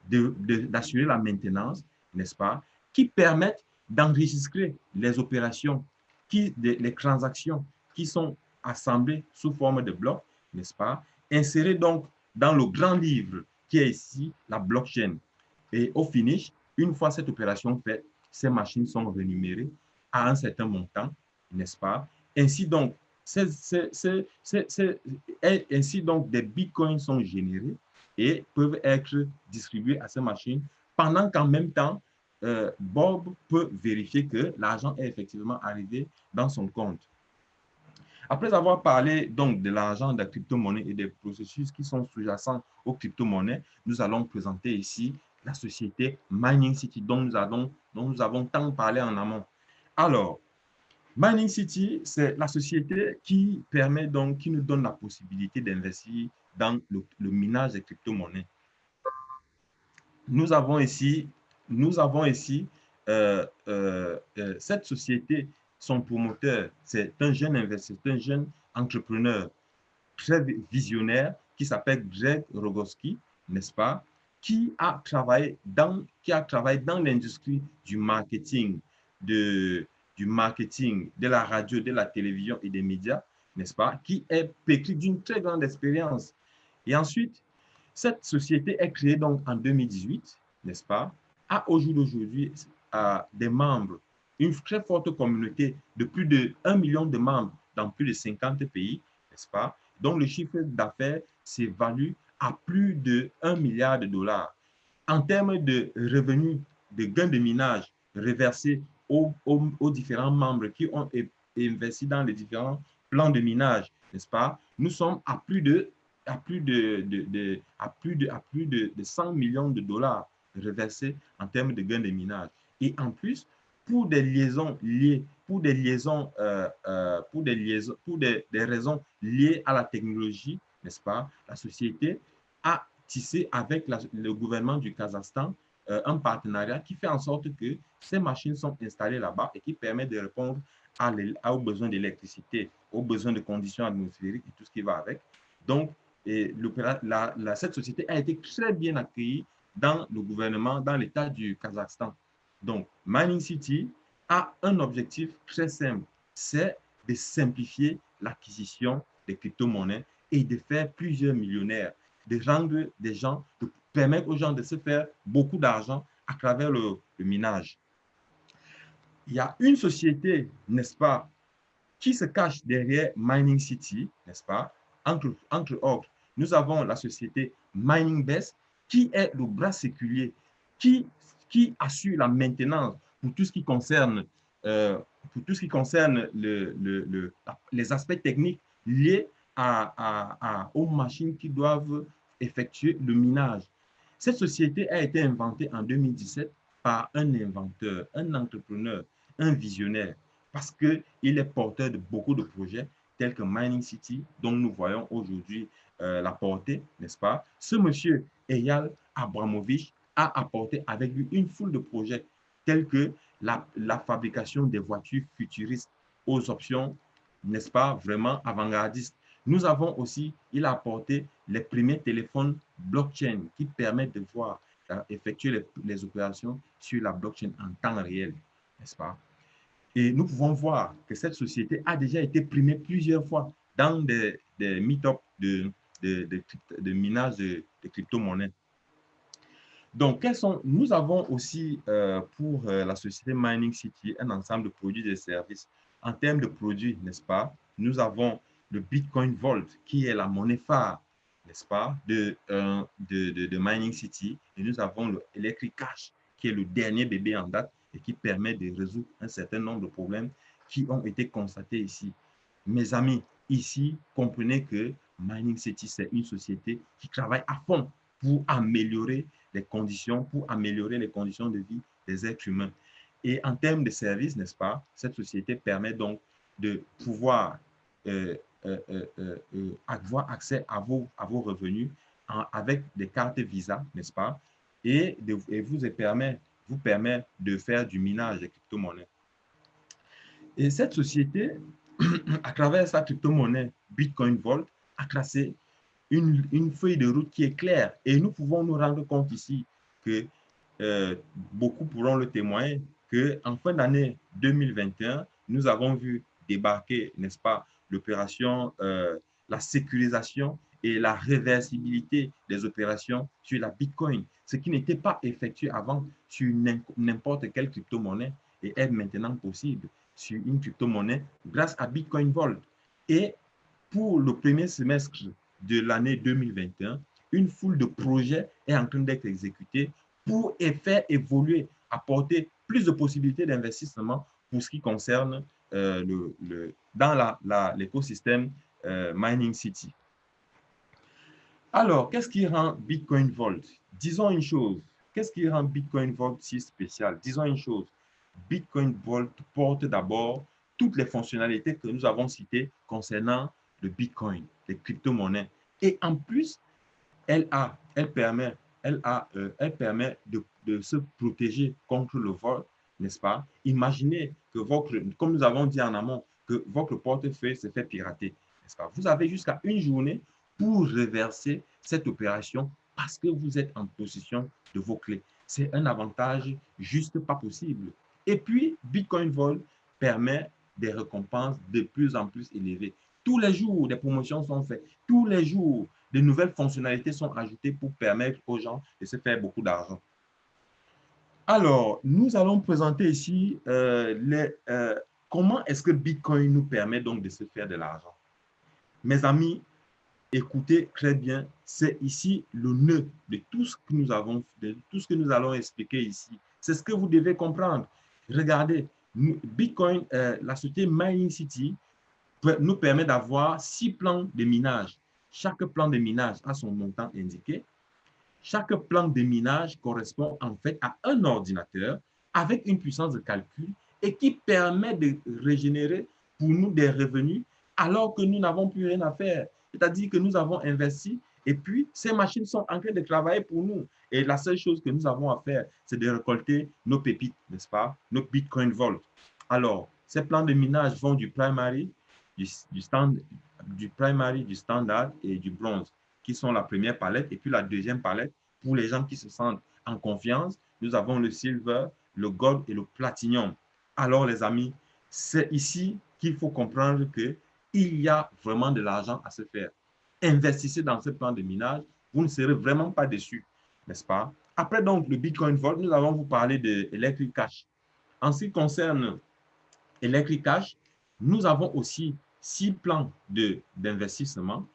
d'assurer la maintenance, n'est-ce pas, qui permettent d'enregistrer les opérations, les transactions qui sont assemblées sous forme de blocs, n'est-ce pas, insérées donc dans le grand livre qui est ici la blockchain. Et au finish, une fois cette opération faite, ces machines sont rémunérées à un certain montant, n'est-ce pas? Ainsi donc, ainsi donc, des bitcoins sont générés et peuvent être distribués à ces machines pendant qu'en même temps, Bob peut vérifier que l'argent est effectivement arrivé dans son compte. Après avoir parlé donc de l'argent, de la crypto-monnaie et des processus qui sont sous-jacents aux crypto-monnaies, nous allons présenter ici la société Mining City dont nous avons tant parlé en amont. Alors, Mining City, c'est la société qui permet donc, qui nous donne la possibilité d'investir dans le minage des crypto-monnaies. Nous avons ici cette société, son promoteur, c'est un jeune investisseur, un jeune entrepreneur très visionnaire qui s'appelle Greg Rogoski, n'est-ce pas, qui a travaillé dans l'industrie du marketing, de la radio, de la télévision et des médias, n'est-ce pas, qui est pétri d'une très grande expérience. Et ensuite, cette société est créée donc en 2018, n'est-ce pas, a au jour d'aujourd'hui des membres, une très forte communauté de plus de 1 million de membres dans plus de 50 pays, n'est-ce pas, dont le chiffre d'affaires s'évalue à plus de 1 milliard de dollars. En termes de revenus, de gains de minage reversés aux différents membres qui ont investi dans les différents plans de minage, n'est-ce pas, nous sommes à plus de 100 millions de dollars reversés en termes de gains de minage. Et en plus, pour des raisons liées à la technologie, n'est-ce pas, la société a tissé avec le gouvernement du Kazakhstan un partenariat qui fait en sorte que ces machines sont installées là-bas et qui permet de répondre aux besoins d'électricité, aux besoins de conditions atmosphériques et tout ce qui va avec. Donc, cette société a été très bien accueillie dans le gouvernement, dans l'État du Kazakhstan. Donc, Mining City a un objectif très simple, c'est de simplifier l'acquisition des crypto-monnaies et de faire plusieurs millionnaires, de permettre aux gens de se faire beaucoup d'argent à travers le minage. Il y a une société, n'est-ce pas, qui se cache derrière Mining City, n'est-ce pas, entre autres. Nous avons la société MiningBest qui est le bras séculier, qui assure la maintenance pour tout ce qui concerne, les aspects techniques liés aux machines qui doivent effectuer le minage. Cette société a été inventée en 2017 par un inventeur, un entrepreneur, un visionnaire, parce qu'il est porteur de beaucoup de projets tels que Mining City, dont nous voyons aujourd'hui la portée, n'est-ce pas? Ce monsieur, Eyal Abramovich, a apporté avec lui une foule de projets tels que la fabrication des voitures futuristes aux options, n'est-ce pas, vraiment avant-gardistes. Nous avons aussi, il a apporté les premiers téléphones blockchain qui permettent de effectuer les opérations sur la blockchain en temps réel, n'est-ce pas? Et nous pouvons voir que cette société a déjà été primée plusieurs fois dans des meet-up de minage de crypto-monnaies. Donc, nous avons aussi pour la société Mining City un ensemble de produits et de services. En termes de produits, n'est-ce pas, nous avons le Bitcoin Vault, qui est la monnaie phare, n'est-ce pas, de Mining City. Et nous avons le Electric Cash, qui est le dernier bébé en date et qui permet de résoudre un certain nombre de problèmes qui ont été constatés ici. Mes amis, ici, comprenez que Mining City, c'est une société qui travaille à fond pour améliorer les conditions de vie des êtres humains. Et en termes de services, n'est-ce pas, cette société permet donc de pouvoir avoir accès à vos revenus avec des cartes Visa, n'est-ce pas, et vous permet de faire du minage de crypto-monnaies. Et cette société, à travers sa crypto-monnaie Bitcoin Vault, a classé une feuille de route qui est claire. Et nous pouvons nous rendre compte ici que beaucoup pourront le témoigner, qu'en fin d'année 2021, nous avons vu débarquer, n'est-ce pas, l'opération, la sécurisation et la réversibilité des opérations sur la Bitcoin, ce qui n'était pas effectué avant sur n'importe quelle crypto-monnaie et est maintenant possible sur une crypto-monnaie grâce à Bitcoin Vault. Et pour le premier semestre de l'année 2021, une foule de projets est en train d'être exécutés pour faire évoluer, apporter plus de possibilités d'investissement pour ce qui concerne dans l'écosystème Mining City. Alors, qu'est-ce qui rend Bitcoin Vault? Disons une chose. Qu'est-ce qui rend Bitcoin Vault si spécial? Disons une chose. Bitcoin Vault porte d'abord toutes les fonctionnalités que nous avons citées concernant le Bitcoin, les crypto-monnaies. Et en plus, elle permet de se protéger contre le vol, n'est-ce pas? Imaginez que comme nous avons dit en amont, que votre portefeuille se fait pirater, n'est-ce pas? Vous avez jusqu'à une journée pour reverser cette opération parce que vous êtes en possession de vos clés. C'est un avantage juste pas possible. Et puis, Bitcoin Vault permet des récompenses de plus en plus élevées. Tous les jours, des promotions sont faites. Tous les jours, de nouvelles fonctionnalités sont ajoutées pour permettre aux gens de se faire beaucoup d'argent. Alors, nous allons présenter ici comment est-ce que Bitcoin nous permet donc de se faire de l'argent. Mes amis, écoutez très bien, c'est ici le nœud de tout ce que nous avons, de tout ce que nous allons expliquer ici. C'est ce que vous devez comprendre. Regardez, Bitcoin, la société Mining City nous permet d'avoir 6 plans de minage. Chaque plan de minage a son montant indiqué. Chaque plan de minage correspond en fait à un ordinateur avec une puissance de calcul et qui permet de régénérer pour nous des revenus alors que nous n'avons plus rien à faire. C'est-à-dire que nous avons investi et puis ces machines sont en train de travailler pour nous. Et la seule chose que nous avons à faire, c'est de récolter nos pépites, n'est-ce pas? Nos Bitcoin Vault. Alors, ces plans de minage vont du primary, du primary, du standard et du bronze, qui sont la première palette. Et puis la deuxième palette, pour les gens qui se sentent en confiance, nous avons le silver, le gold et le platinum. Alors les amis, c'est ici qu'il faut comprendre qu'il y a vraiment de l'argent à se faire. Investissez dans ce plan de minage, vous ne serez vraiment pas déçus, n'est-ce pas? Après donc le Bitcoin Vault, nous allons vous parler de Electric Cash. En ce qui concerne Electric Cash, nous avons aussi 6 plans d'investissement.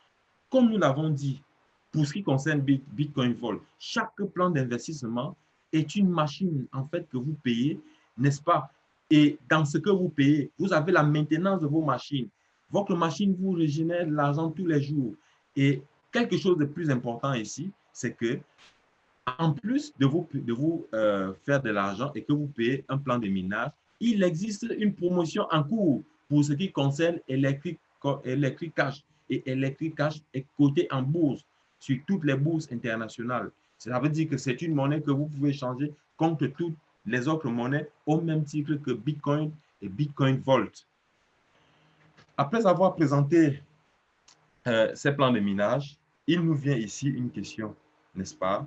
Comme nous l'avons dit, pour ce qui concerne Bitcoin Vault, chaque plan d'investissement est une machine en fait que vous payez, n'est-ce pas? Et dans ce que vous payez, vous avez la maintenance de vos machines. Votre machine vous régénère de l'argent tous les jours. Et quelque chose de plus important ici, c'est que en plus de vous faire de l'argent et que vous payez un plan de minage, il existe une promotion en cours pour ce qui concerne Electric Cash. Et Electric Cash est coté en bourse sur toutes les bourses internationales. Cela veut dire que c'est une monnaie que vous pouvez changer contre toutes les autres monnaies au même titre que Bitcoin et Bitcoin Vault. Après avoir présenté ces plans de minage, il nous vient ici une question, n'est-ce pas?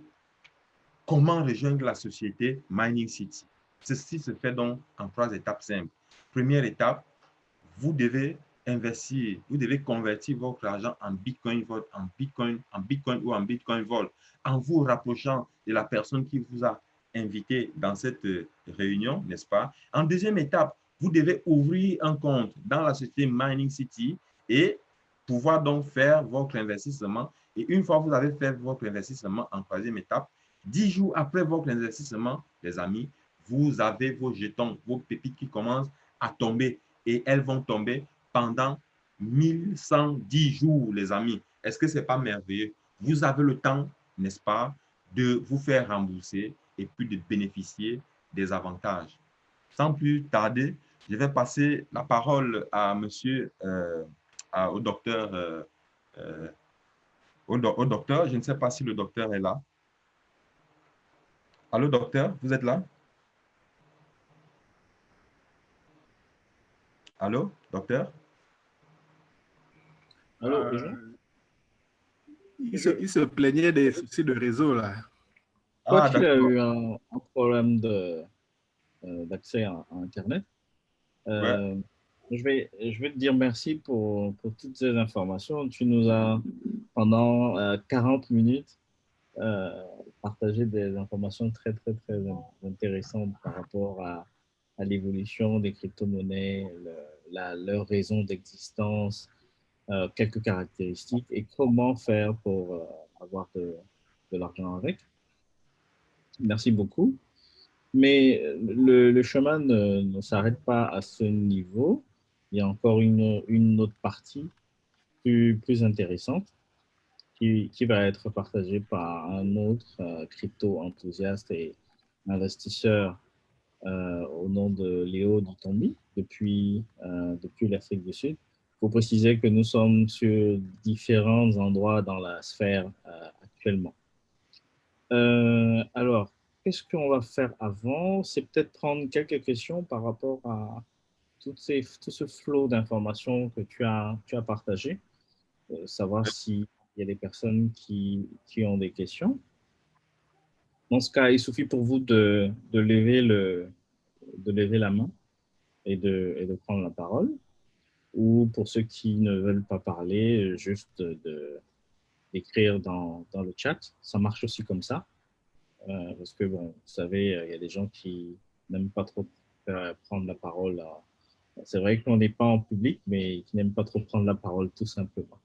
Comment rejoindre la société Mining City? Ceci se fait donc en 3 étapes simples. Première étape, vous devez investir, vous devez convertir votre argent en Bitcoin Vault, en Bitcoin ou en Bitcoin Vault, en vous rapprochant de la personne qui vous a invité dans cette réunion, n'est-ce pas? En deuxième étape, vous devez ouvrir un compte dans la société Mining City et pouvoir donc faire votre investissement. Et une fois que vous avez fait votre investissement en troisième étape, 10 jours après votre investissement, les amis, vous avez vos jetons, vos pépites qui commencent à tomber et elles vont tomber pendant 1110 jours, les amis. Est-ce que ce n'est pas merveilleux? Vous avez le temps, n'est-ce pas, de vous faire rembourser et puis de bénéficier des avantages. Sans plus tarder, je vais passer la parole à monsieur, au docteur, au docteur. Je ne sais pas si le docteur est là. Allô, docteur, vous êtes là? Allô, docteur?
Allô, il se plaignait des soucis de réseau, là. Je crois qu'il a eu un problème d'accès à Internet.
Ouais.
Je vais te dire merci pour toutes ces informations. Tu nous as, pendant 40 minutes, partagé des informations très, très, très intéressantes par rapport à l'évolution des crypto-monnaies, leur raison d'existence, quelques caractéristiques et comment faire pour avoir de l'argent avec. Merci beaucoup. Mais le chemin ne s'arrête pas à ce niveau. Il y a encore une autre partie plus intéressante qui va être partagée par un autre crypto-enthousiaste et investisseur au nom de Léo Dutombi depuis l'Afrique du Sud. Il faut préciser que nous sommes sur différents endroits dans la sphère actuellement. Alors, qu'est-ce qu'on va faire avant? C'est peut-être prendre quelques questions par rapport à tout ce flot d'informations que tu as partagé, savoir s'il y a des personnes qui ont des questions. Dans ce cas, il suffit pour vous de lever la main et de prendre la parole. Ou pour ceux qui ne veulent pas parler, juste d'écrire dans le chat. Ça marche aussi comme ça. Parce que, bon, vous savez, il y a des gens qui n'aiment pas trop prendre la parole. C'est vrai qu'on n'est pas en public, mais qui n'aiment pas trop prendre la parole, tout simplement.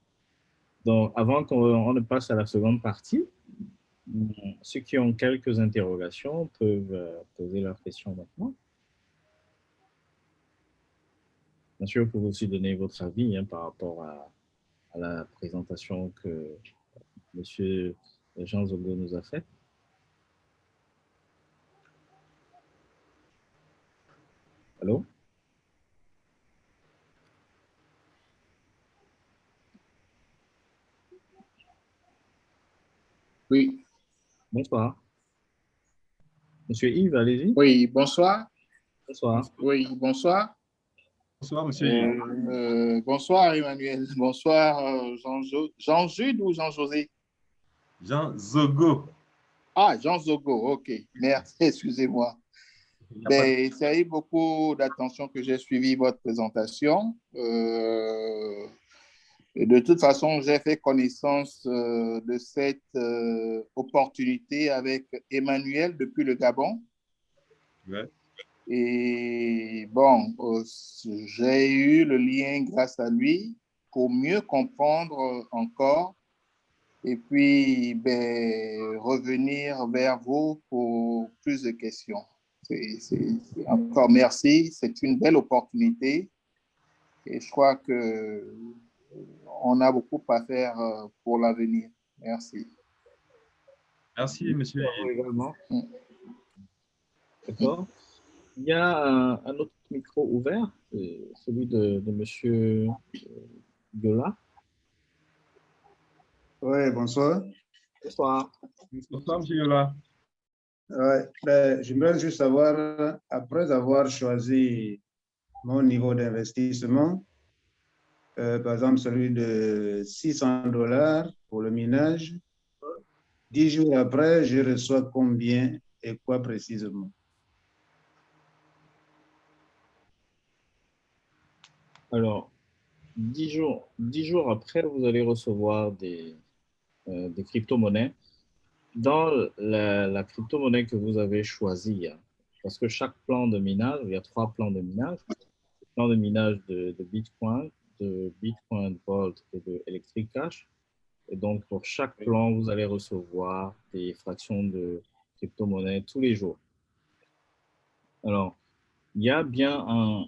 Donc, avant qu'on ne passe à la seconde partie, ceux qui ont quelques interrogations peuvent poser leurs questions maintenant. Bien sûr, vous pouvez aussi donner votre avis par rapport à la présentation que M. Jean Zogo nous a faite. Allô?
Oui.
Bonsoir. Monsieur Yves, allez-y.
Oui, bonsoir.
Bonsoir.
Oui, bonsoir.
Bonsoir, monsieur Yves.
Bonsoir, Emmanuel. Bonsoir, Jean-Jude ou Jean-José?
Jean Zogo.
Ah, Jean Zogo, ok. Merci, excusez-moi. Ben, c'est avec beaucoup d'attention que j'ai suivi votre présentation. De toute façon, j'ai fait connaissance de cette opportunité avec Emmanuel depuis le Gabon.
Ouais.
Et bon, j'ai eu le lien grâce à lui pour mieux comprendre encore et puis ben, revenir vers vous pour plus de questions. Encore merci, c'est une belle opportunité et je crois qu'on a beaucoup à faire pour l'avenir. Merci.
Merci, monsieur Yves.
Également. D'accord. Il y a un autre micro ouvert, celui de monsieur Yola.
Oui, bonsoir.
Bonsoir.
Bonsoir, monsieur Yola.
Ouais, ben, j'aimerais juste savoir, après avoir choisi mon niveau d'investissement, par exemple celui de $600 pour le minage, 10 jours après, je reçois combien et quoi précisément?
Alors, 10 jours après, vous allez recevoir des crypto-monnaies dans la crypto-monnaie que vous avez choisie, hein. Parce que chaque plan de minage, il y a 3 plans de minage. Le plan de minage de Bitcoin Vault et de Electric Cash. Et donc, pour chaque plan, vous allez recevoir des fractions de crypto-monnaie tous les jours. Alors, il y a bien un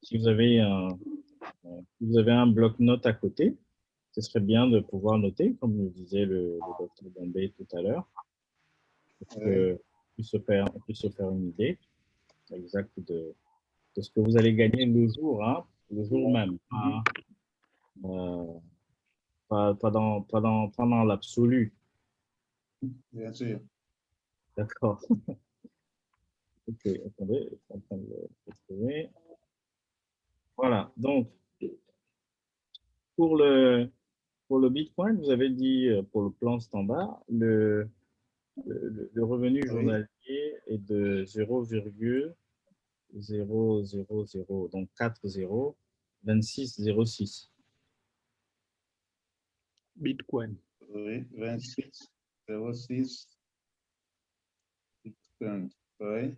si vous avez un bloc-notes à côté, ce serait bien de pouvoir noter, comme nous disait le docteur Bombay tout à l'heure, pour qu'on puisse se faire une idée exacte de ce que vous allez gagner hein, le jour même, pas dans l'absolu.
Bien sûr.
D'accord. Ok, attendez, je suis en train de le trouver. Voilà, donc pour le Bitcoin, vous avez dit pour le plan standard, le revenu journalier est de 0,000, donc 40, 26,06
Bitcoin.
Oui, 26, 06. Oui.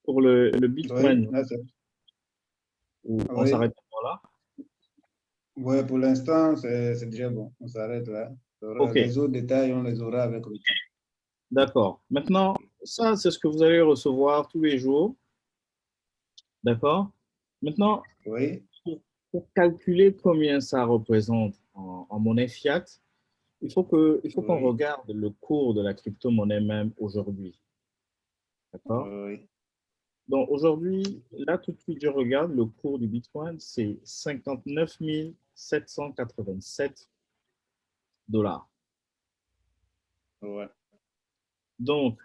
Pour le Bitcoin,
Oui,
on s'arrête là.
Oui, pour l'instant, c'est déjà bon. On s'arrête là.
Ok.
Les autres détails, on les aura avec le temps.
D'accord. Maintenant, ça, c'est ce que vous allez recevoir tous les jours. D'accord. Maintenant,
Oui.
pour calculer combien ça représente en monnaie fiat, il faut qu'on regarde le cours de la crypto-monnaie même aujourd'hui. D'accord.
Oui.
Donc aujourd'hui, là tout de suite, je regarde le cours du Bitcoin, c'est 59 787 $.
Ouais.
Donc,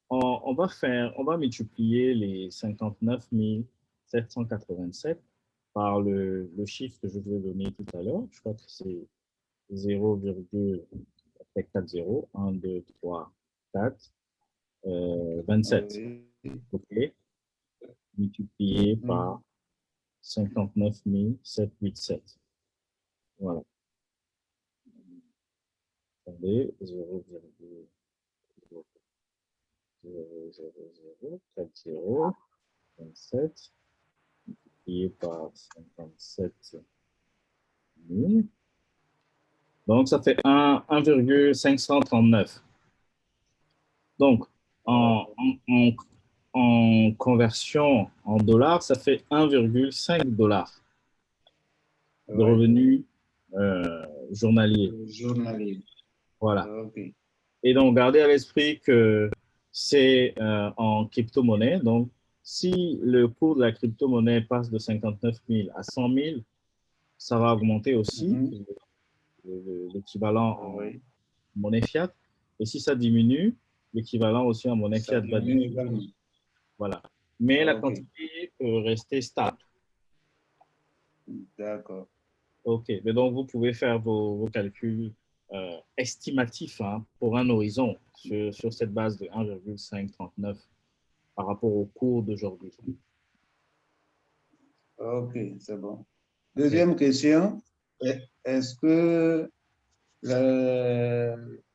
on va multiplier les 59 787 par le chiffre que je vous ai donné tout à l'heure. Je crois que c'est 0,40, 1, 2, 3, 4, 27.
Oui.
OK. Multiplié par 59 787. Voilà. Attendez, 0,00040, 27, multiplié par 57 000. Donc, ça fait 1,539. Donc, en conversion en dollars, ça fait 1,5 $ de revenus journaliers.
Journalier.
Voilà.
Okay.
Et donc, gardez à l'esprit que c'est en crypto-monnaie. Donc, si le cours de la crypto-monnaie passe de 59 000 à 100 000, ça va augmenter aussi l'équivalent en monnaie fiat. Et si ça diminue, l'équivalent aussi en monnaie fiat va diminuer. Voilà. Mais la quantité peut rester stable.
D'accord.
OK. Mais donc, vous pouvez faire vos calculs estimatifs hein, pour un horizon sur cette base de 1,539 par rapport au cours d'aujourd'hui.
OK, c'est bon. Deuxième question. Est-ce que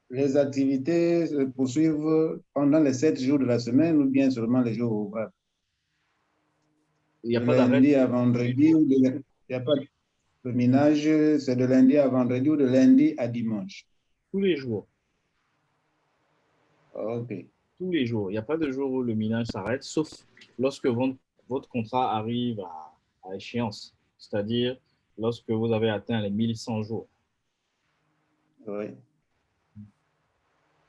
les activités se poursuivent pendant les 7 jours de la semaine ou bien seulement les jours ouvrables?
Il n'y a pas d'arrêt.
Lundi à vendredi, il n'y a pas de minage, c'est de lundi à vendredi ou de lundi à dimanche?
Tous les jours.
OK.
Tous les jours. Il n'y a pas de jour où le minage s'arrête, sauf lorsque votre contrat arrive à échéance, c'est-à-dire lorsque vous avez atteint les 1100 jours.
Oui.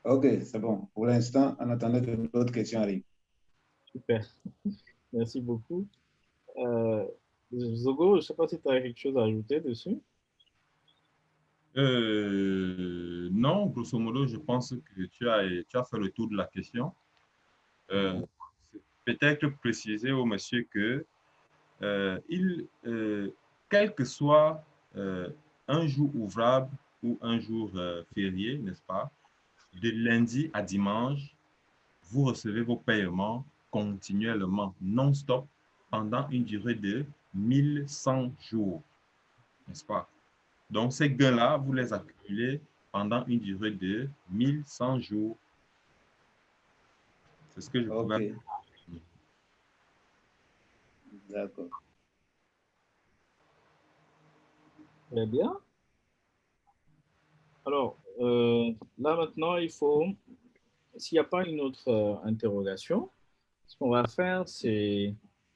OK, c'est bon. Pour l'instant, en attendant que d'autres questions arrivent.
Super. Merci beaucoup. Zogo, je ne sais pas si tu as quelque chose à ajouter dessus.
Non, grosso modo, je pense que tu as fait le tour de la question. Peut-être préciser au monsieur que quel que soit un jour ouvrable ou un jour férié, n'est-ce pas? De lundi à dimanche, vous recevez vos paiements continuellement, non-stop, pendant une durée de 1100 jours, n'est-ce pas? Donc, ces gains-là, vous les accumulez pendant une durée de 1100 jours. C'est ce que je pouvais...
Ok, d'accord.
Très bien. Alors, là maintenant, il faut, s'il n'y a pas une autre interrogation, ce qu'on va faire, c'est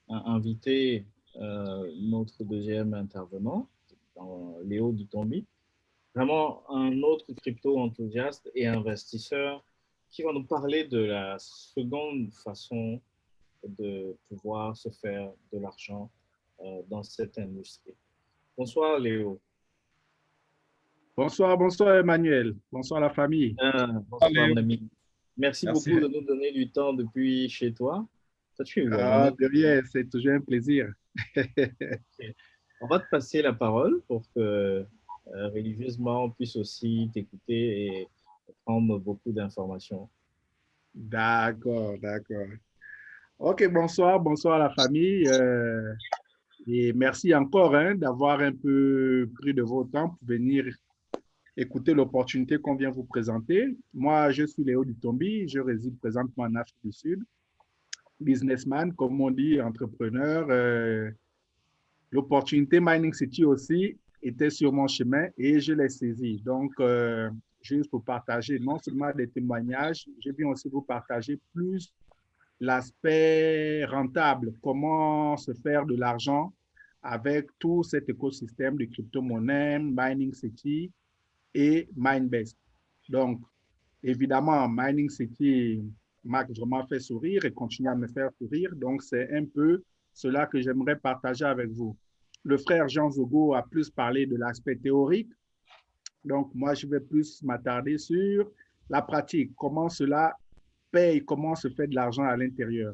inviter notre deuxième intervenant, Léo Dutombi, vraiment un autre crypto-enthousiaste et investisseur qui va nous parler de la seconde façon de pouvoir se faire de l'argent dans cette industrie. Bonsoir Léo.
Bonsoir, bonsoir Emmanuel. Bonsoir la famille.
Bonsoir mon ami. Merci
Merci.
beaucoup de nous donner du temps depuis chez toi. Toi, tu es où?
Ah, de rien, c'est toujours un plaisir.
On va te passer la parole pour que religieusement on puisse aussi t'écouter et prendre beaucoup d'informations.
D'accord, d'accord. Ok, bonsoir, bonsoir la famille. Et merci encore d'avoir un peu pris de votre temps pour venir écouter l'opportunité qu'on vient vous présenter. Moi, je suis Léo Dutombi, je réside présentement en Afrique du Sud. Businessman, comme on dit, entrepreneur. L'opportunité Mining City aussi était sur mon chemin et je l'ai saisi. Donc, juste pour partager non seulement des témoignages, je viens aussi vous partager plus l'aspect rentable, comment se faire de l'argent avec tout cet écosystème de crypto-monnaie, Mining City et Minebase. Donc, évidemment, Mining City m'a vraiment fait sourire et continue à me faire sourire. Donc, c'est un peu cela que j'aimerais partager avec vous. Le frère Jean Zogo a plus parlé de l'aspect théorique. Donc, moi, je vais plus m'attarder sur la pratique, comment cela paye, comment se fait de l'argent à l'intérieur.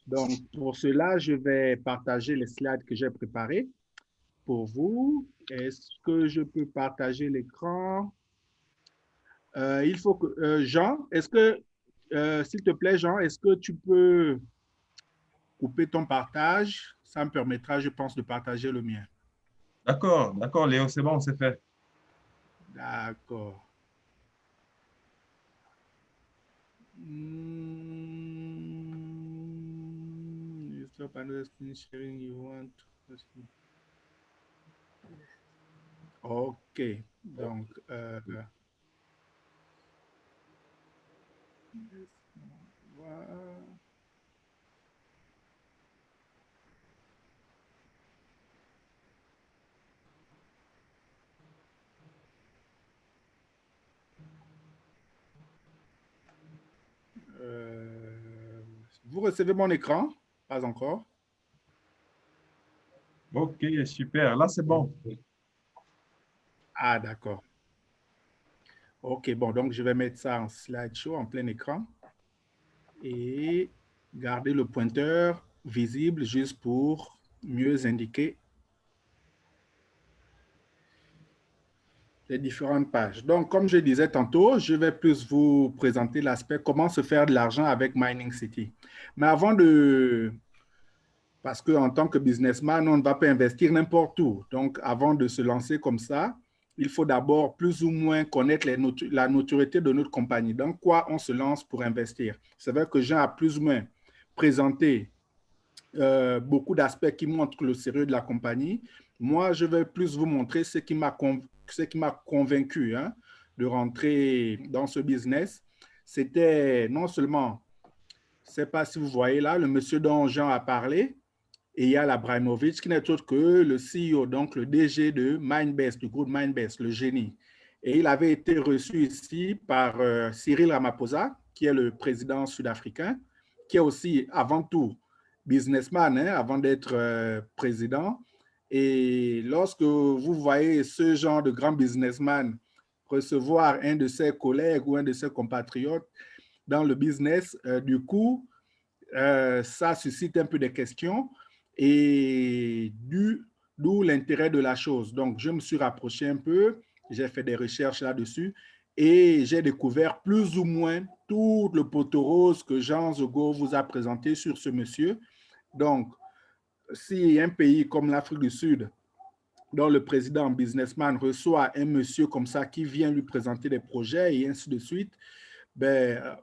Donc, pour cela, je vais partager les slides que j'ai préparés pour vous. Est-ce que je peux partager l'écran? Il faut que, Jean, est-ce que, s'il te plaît, Jean, est-ce que tu peux couper ton partage? Ça me permettra, je pense, de partager le mien.
D'accord, d'accord, Léo, c'est bon, c'est fait.
D'accord. Stop understanding sharing you want. OK. Donc, voilà. Vous recevez mon écran? Pas encore.
OK, super. Là, c'est bon.
Ah, d'accord. OK, bon, donc je vais mettre ça en slideshow, en plein écran. Et garder le pointeur visible juste pour mieux indiquer les différentes pages. Donc, comme je disais tantôt, je vais plus vous présenter l'aspect comment se faire de l'argent avec Mining City. Mais avant de... Parce qu'en tant que businessman, on ne va pas investir n'importe où. Donc, avant de se lancer comme ça, il faut d'abord plus ou moins connaître la notoriété de notre compagnie. Dans quoi on se lance pour investir. C'est vrai que Jean a plus ou moins présenté beaucoup d'aspects qui montrent le sérieux de la compagnie. Moi, je vais plus vous montrer ce qui m'a convaincu de rentrer dans ce business. C'était non seulement, je ne sais pas si vous voyez là, le monsieur dont Jean a parlé, Eyal Abramovich, qui n'est autre que le CEO, donc le DG de Minebase, du groupe Minebase, le génie. Et il avait été reçu ici par Cyril Ramaphosa, qui est le président sud-africain, qui est aussi avant tout businessman avant d'être président. Et lorsque vous voyez ce genre de grand businessman recevoir un de ses collègues ou un de ses compatriotes dans le business, du coup, ça suscite un peu de questions et d'où l'intérêt de la chose. Donc, je me suis rapproché un peu j'ai fait des recherches là-dessus et j'ai découvert plus ou moins tout le poteau rose que Jean Zogo vous a présenté sur ce monsieur. Donc, si un pays comme l'Afrique du Sud, dont le président businessman reçoit un monsieur comme ça qui vient lui présenter des projets et ainsi de suite, ben,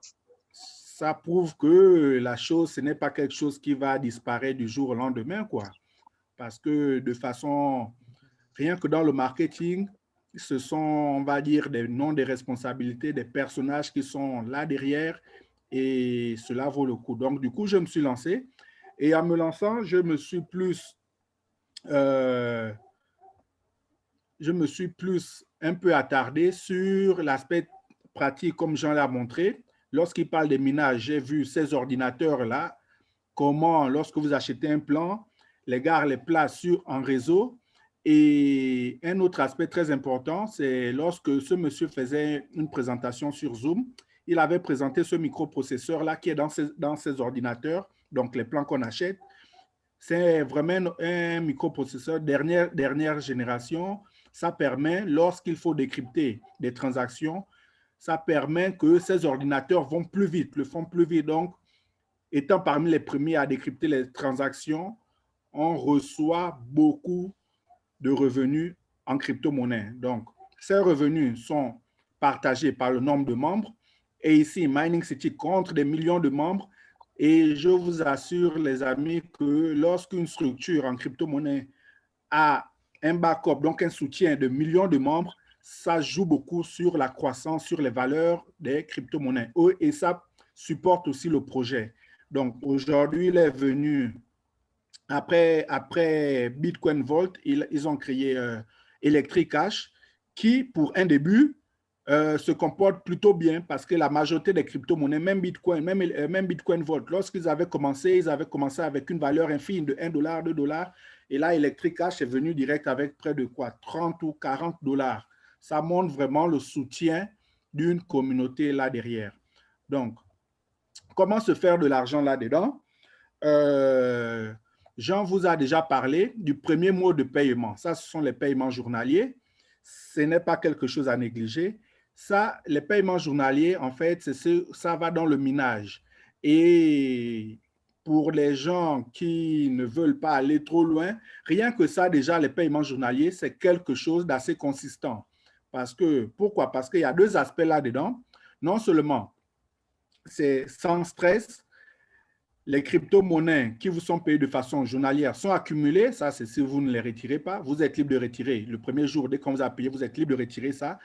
ça prouve que la chose, ce n'est pas quelque chose qui va disparaître du jour au lendemain, quoi. Parce que de façon, rien que dans le marketing, ce sont, on va dire, des noms, des responsabilités, des personnages qui sont là derrière et cela vaut le coup. Donc, du coup, je me suis lancé et en me lançant, je me suis plus un peu attardé sur l'aspect pratique, comme Jean l'a montré. Lorsqu'il parle des minages, j'ai vu ces ordinateurs-là, comment, lorsque vous achetez un plan, les gars les placent en réseau. Et un autre aspect très important, c'est lorsque ce monsieur faisait une présentation sur Zoom, il avait présenté ce microprocesseur-là qui est dans ces ordinateurs, donc les plans qu'on achète. C'est vraiment un microprocesseur dernière génération. Ça permet, lorsqu'il faut décrypter des transactions, ça permet que ces ordinateurs vont plus vite, le font plus vite. Donc, étant parmi les premiers à décrypter les transactions, on reçoit beaucoup de revenus en crypto-monnaie. Donc, ces revenus sont partagés par le nombre de membres. Et ici, Mining City compte des millions de membres. Et je vous assure, les amis, que lorsqu'une structure en crypto-monnaie a un backup, donc un soutien de millions de membres, ça joue beaucoup sur la croissance, sur les valeurs des crypto-monnaies. Et ça supporte aussi le projet. Donc, aujourd'hui, il est venu, après Bitcoin Vault, ils ont créé Electric Cash, qui, pour un début, se comporte plutôt bien parce que la majorité des crypto-monnaies, même Bitcoin, même Bitcoin Vault, lorsqu'ils avaient commencé avec une valeur infime de $1, $2. Et là, Electric Cash est venu direct avec près de quoi, 30 ou 40 $. Ça montre vraiment le soutien d'une communauté là derrière. Donc, comment se faire de l'argent là-dedans? Jean vous a déjà parlé du premier mode de paiement. Ça, ce sont les paiements journaliers. Ce n'est pas quelque chose à négliger. Ça, les paiements journaliers, en fait, ça va dans le minage. Et pour les gens qui ne veulent pas aller trop loin, rien que ça, déjà, les paiements journaliers, c'est quelque chose d'assez consistant. Pourquoi? Parce qu'il y a deux aspects là-dedans. Non seulement c'est sans stress, les crypto-monnaies qui vous sont payées de façon journalière sont accumulées. Ça, c'est si vous ne les retirez pas. Vous êtes libre de retirer. Le premier jour, dès qu'on vous a payé, vous êtes libre de retirer ça.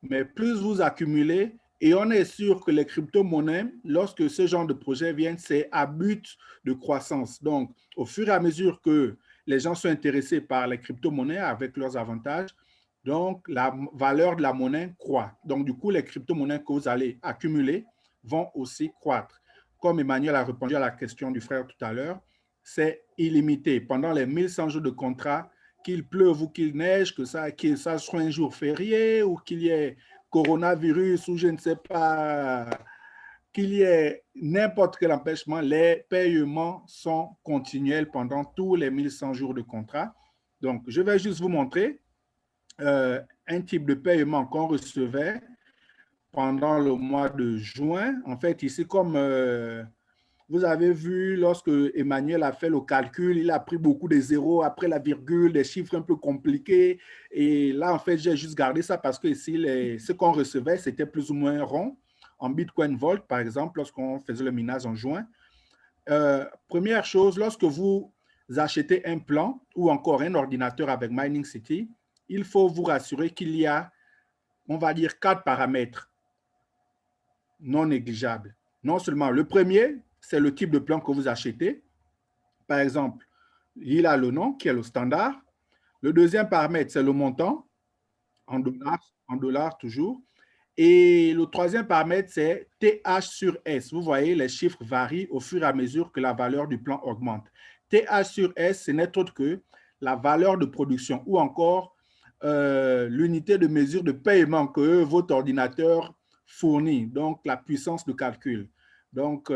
Mais plus vous accumulez, et on est sûr que les crypto-monnaies, lorsque ce genre de projet viennent, c'est à but de croissance. Donc, au fur et à mesure que les gens sont intéressés par les crypto-monnaies avec leurs avantages, donc la valeur de la monnaie croît. Donc, du coup, les crypto-monnaies que vous allez accumuler vont aussi croître. Comme Emmanuel a répondu à la question du frère tout à l'heure, c'est illimité. Pendant les 1100 jours de contrat, qu'il pleuve ou qu'il neige, que ça soit un jour férié ou qu'il y ait coronavirus ou je ne sais pas, qu'il y ait n'importe quel empêchement, les paiements sont continuels pendant tous les 1100 jours de contrat. Donc, je vais juste vous montrer un type de paiement qu'on recevait pendant le mois de juin. En fait, ici, comme vous avez vu, lorsque Emmanuel a fait le calcul, il a pris beaucoup de zéros après la virgule, des chiffres un peu compliqués. Et là, en fait, j'ai juste gardé ça parce que ici, ce qu'on recevait, c'était plus ou moins rond. En Bitcoin Vault, par exemple, lorsqu'on faisait le minage en juin. Première chose, lorsque vous achetez un plan ou encore un ordinateur avec Mining City, il faut vous rassurer qu'il y a, on va dire, 4 paramètres non négligeables. Non seulement le premier, c'est le type de plan que vous achetez. Par exemple, il a le nom qui est le standard. Le deuxième paramètre, c'est le montant, en dollars toujours. Et le troisième paramètre, c'est TH sur S. Vous voyez, les chiffres varient au fur et à mesure que la valeur du plan augmente. TH sur S, ce n'est autre que la valeur de production ou encore l'unité de mesure de paiement que votre ordinateur fournit, donc la puissance de calcul. Donc,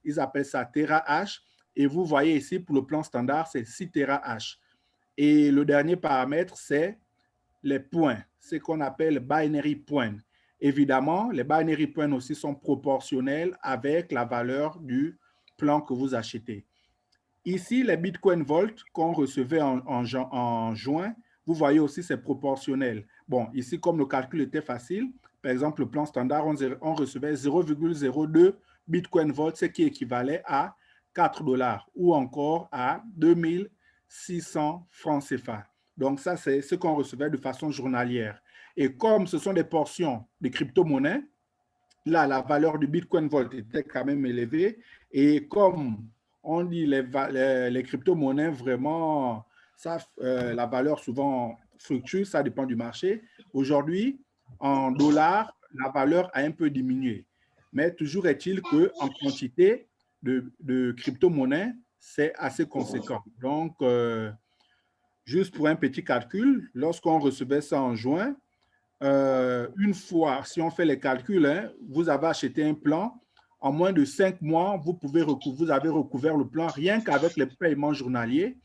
ils appellent ça TeraH. Et vous voyez ici, pour le plan standard, c'est 6 TeraH. Et le dernier paramètre, c'est les points, ce qu'on appelle binary points. Évidemment, les binary points aussi sont proportionnels avec la valeur du plan que vous achetez. Ici, les Bitcoin Volt qu'on recevait en juin, vous voyez aussi, c'est proportionnel. Bon, ici, comme le calcul était facile, par exemple, le plan standard, on recevait 0,02 Bitcoin Volt, ce qui équivalait à 4 $, ou encore à 2600 francs CFA. Donc, ça, c'est ce qu'on recevait de façon journalière. Et comme ce sont des portions de crypto-monnaies, là, la valeur du Bitcoin Volt était quand même élevée. Et comme on dit, les crypto-monnaies, vraiment, ça, la valeur souvent fluctue, ça dépend du marché. Aujourd'hui, en dollars, la valeur a un peu diminué. Mais toujours est-il qu'en quantité de crypto-monnaies, c'est assez conséquent. Donc, juste pour un petit calcul, lorsqu'on recevait ça en juin, une fois, si on fait les calculs, hein, vous avez acheté un plan, en moins de 5 mois, vous avez recouvert le plan rien qu'avec les paiements journaliers,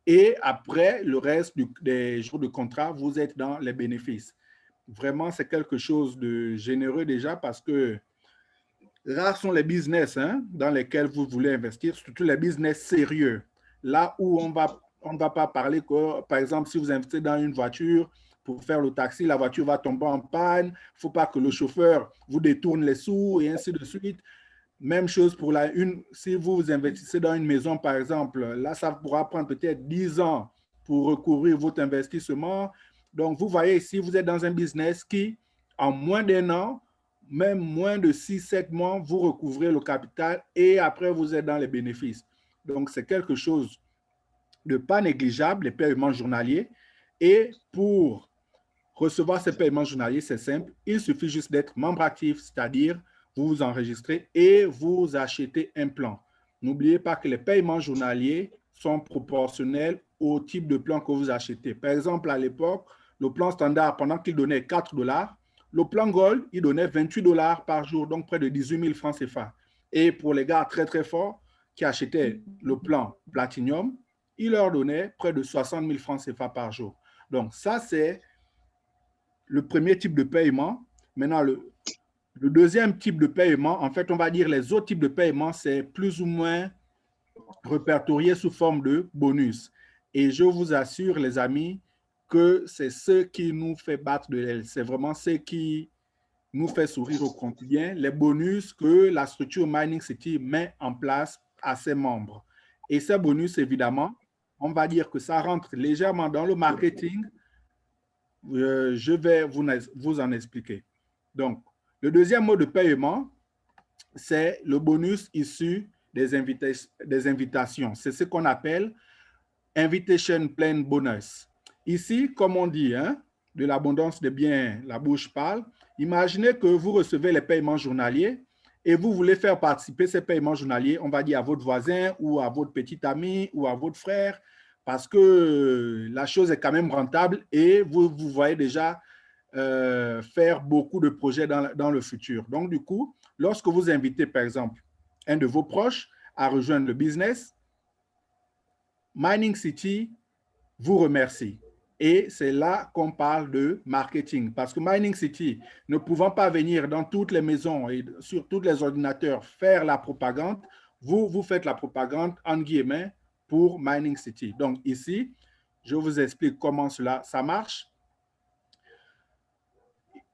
et après le reste des jours de contrat, vous êtes dans les bénéfices. Vraiment, c'est quelque chose de généreux déjà, parce que rares sont les business dans lesquels vous voulez investir, surtout les business sérieux. Là où on ne va pas parler que, par exemple, si vous investissez dans une voiture pour faire le taxi, la voiture va tomber en panne, il ne faut pas que le chauffeur vous détourne les sous et ainsi de suite. Même chose pour si vous investissez dans une maison, par exemple, là, ça pourra prendre peut-être 10 ans pour recouvrir votre investissement. Donc, vous voyez ici, vous êtes dans un business qui, en moins d'1 an, même moins de 6-7 mois, vous recouvrez le capital et après, vous êtes dans les bénéfices. Donc, c'est quelque chose de pas négligeable, les paiements journaliers. Et pour recevoir ces paiements journaliers, c'est simple. Il suffit juste d'être membre actif, c'est-à-dire vous vous enregistrez et vous achetez un plan. N'oubliez pas que les paiements journaliers sont proportionnels au type de plan que vous achetez. Par exemple, à l'époque, le plan standard, pendant qu'il donnait 4 $, le plan Gold, il donnait 28 $ par jour, donc près de 18 000 francs CFA. Et pour les gars très, très forts qui achetaient le plan Platinum, il leur donnait près de 60 000 francs CFA par jour. Donc, ça, c'est le premier type de paiement. Maintenant, le deuxième type de paiement, en fait, on va dire les autres types de paiement, c'est plus ou moins répertorié sous forme de bonus. Et je vous assure, les amis, que c'est ce qui nous fait battre de l'aile. C'est vraiment ce qui nous fait sourire au quotidien, les bonus que la structure Mining City met en place à ses membres. Et ces bonus, évidemment, on va dire que ça rentre légèrement dans le marketing. Je vais vous en expliquer. Donc, le deuxième mode de paiement, c'est le bonus issu des invitations. C'est ce qu'on appelle Invitation Plan Bonus. Ici, comme on dit, de l'abondance de biens, la bouche parle. Imaginez que vous recevez les paiements journaliers et vous voulez faire participer ces paiements journaliers, on va dire à votre voisin ou à votre petit ami ou à votre frère, parce que la chose est quand même rentable et vous voyez déjà faire beaucoup de projets dans le futur. Donc, du coup, lorsque vous invitez, par exemple, un de vos proches à rejoindre le business, Mining City vous remercie. Et c'est là qu'on parle de marketing. Parce que Mining City, ne pouvant pas venir dans toutes les maisons et sur tous les ordinateurs faire la propagande, vous faites la propagande, en guillemets, pour Mining City. Donc ici, je vous explique comment ça marche.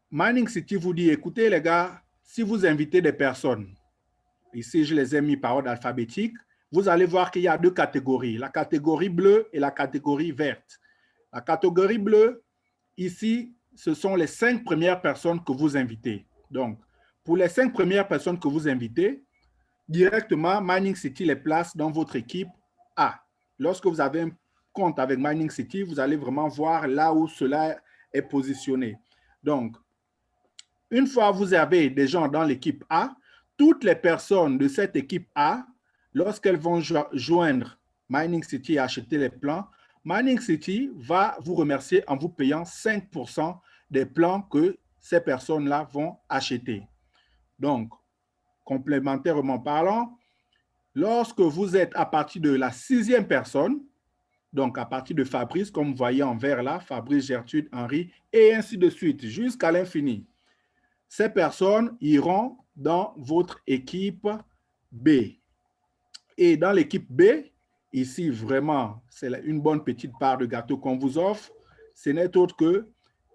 Mining City vous dit, écoutez les gars, si vous invitez des personnes, ici je les ai mis par ordre alphabétique, vous allez voir qu'il y a deux catégories, la catégorie bleue et la catégorie verte. La catégorie bleue, ici, ce sont les 5 premières personnes que vous invitez. Donc, pour les 5 premières personnes que vous invitez, directement, Mining City les place dans votre équipe A. Lorsque vous avez un compte avec Mining City, vous allez vraiment voir là où cela est positionné. Donc, une fois que vous avez des gens dans l'équipe A, toutes les personnes de cette équipe A, lorsqu'elles vont joindre Mining City et acheter les plans, Mining City va vous remercier en vous payant 5% des plans que ces personnes-là vont acheter. Donc, complémentairement parlant, lorsque vous êtes à partir de la 6e personne, Donc, à partir de Fabrice, comme vous voyez en vert là, Fabrice, Gertrude, Henri, et ainsi de suite, jusqu'à l'infini. Ces personnes iront dans votre équipe B. Et dans l'équipe B, ici, vraiment, c'est une bonne petite part de gâteau qu'on vous offre. Ce n'est autre que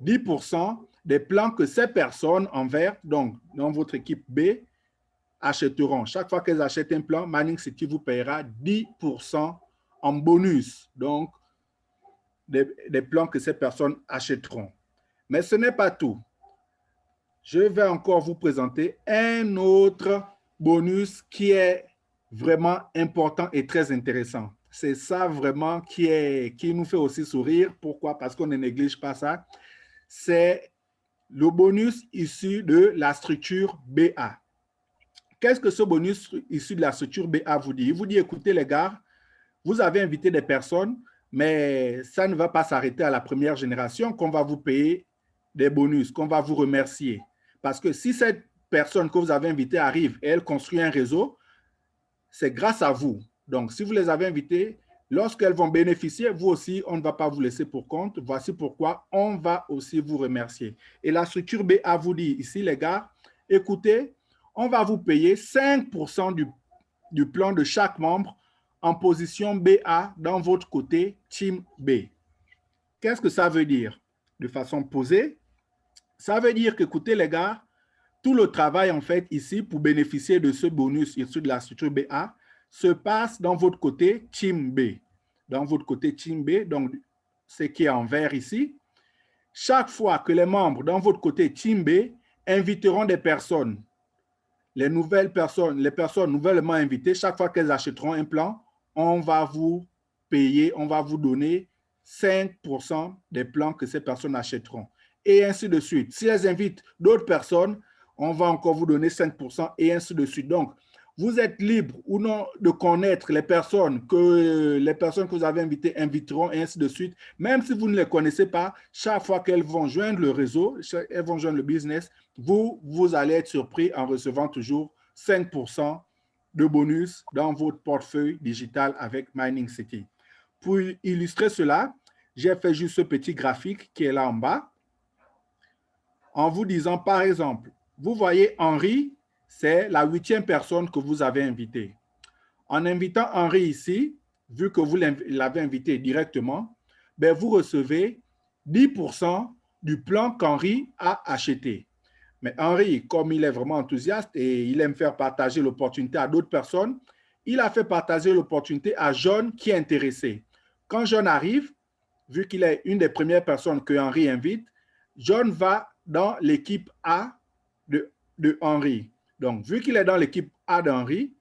10% des plans que ces personnes en vert, donc dans votre équipe B, achèteront. Chaque fois qu'elles achètent un plan, Mining City vous paiera 10% en bonus. Donc, des plans que ces personnes achèteront. Mais ce n'est pas tout. Je vais encore vous présenter un autre bonus qui est vraiment important et très intéressant. C'est ça vraiment qui nous fait aussi sourire. Pourquoi? Parce qu'on ne néglige pas ça. C'est le bonus issu de la structure BA. Qu'est-ce que ce bonus issu de la structure BA vous dit? Il vous dit, écoutez les gars, vous avez invité des personnes, mais ça ne va pas s'arrêter à la première génération qu'on va vous payer des bonus, qu'on va vous remercier. Parce que si cette personne que vous avez invitée arrive et elle construit un réseau, c'est grâce à vous. Donc, si vous les avez invitées, lorsqu'elles vont bénéficier, vous aussi, on ne va pas vous laisser pour compte. Voici pourquoi on va aussi vous remercier. Et la structure BA vous dit ici, les gars, écoutez, on va vous payer 5% du plan de chaque membre en position BA dans votre côté Team B. Qu'est-ce que ça veut dire? De façon posée, ça veut dire que, écoutez les gars, tout le travail en fait ici pour bénéficier de ce bonus issu de la structure BA se passe dans votre côté Team B. Dans votre côté Team B, donc ce qui est en vert ici, chaque fois que les membres dans votre côté Team B inviteront des personnes, les personnes nouvellement invitées, chaque fois qu'elles achèteront un plan, on va vous payer, on va vous donner 5% des plans que ces personnes achèteront. Et ainsi de suite. Si elles invitent d'autres personnes, on va encore vous donner 5% et ainsi de suite. Donc, vous êtes libre ou non de connaître les personnes que vous avez invitées inviteront et ainsi de suite. Même si vous ne les connaissez pas, chaque fois qu'elles vont joindre le réseau, elles vont joindre le business, vous allez être surpris en recevant toujours 5% de bonus dans votre portefeuille digital avec Mining City. Pour illustrer cela, j'ai fait juste ce petit graphique qui est là en bas en vous disant, par exemple, vous voyez Henri, c'est la 8e personne que vous avez invitée. En invitant Henri ici, vu que vous l'avez invité directement, ben vous recevez 10% du plan qu'Henri a acheté. Mais Henri, comme il est vraiment enthousiaste et il aime faire partager l'opportunité à d'autres personnes, il a fait partager l'opportunité à John qui est intéressé. Quand John arrive, vu qu'il est une des premières personnes que Henri invite, John va dans l'équipe A de Henri. Donc, vu qu'il est dans l'équipe A d'Henri,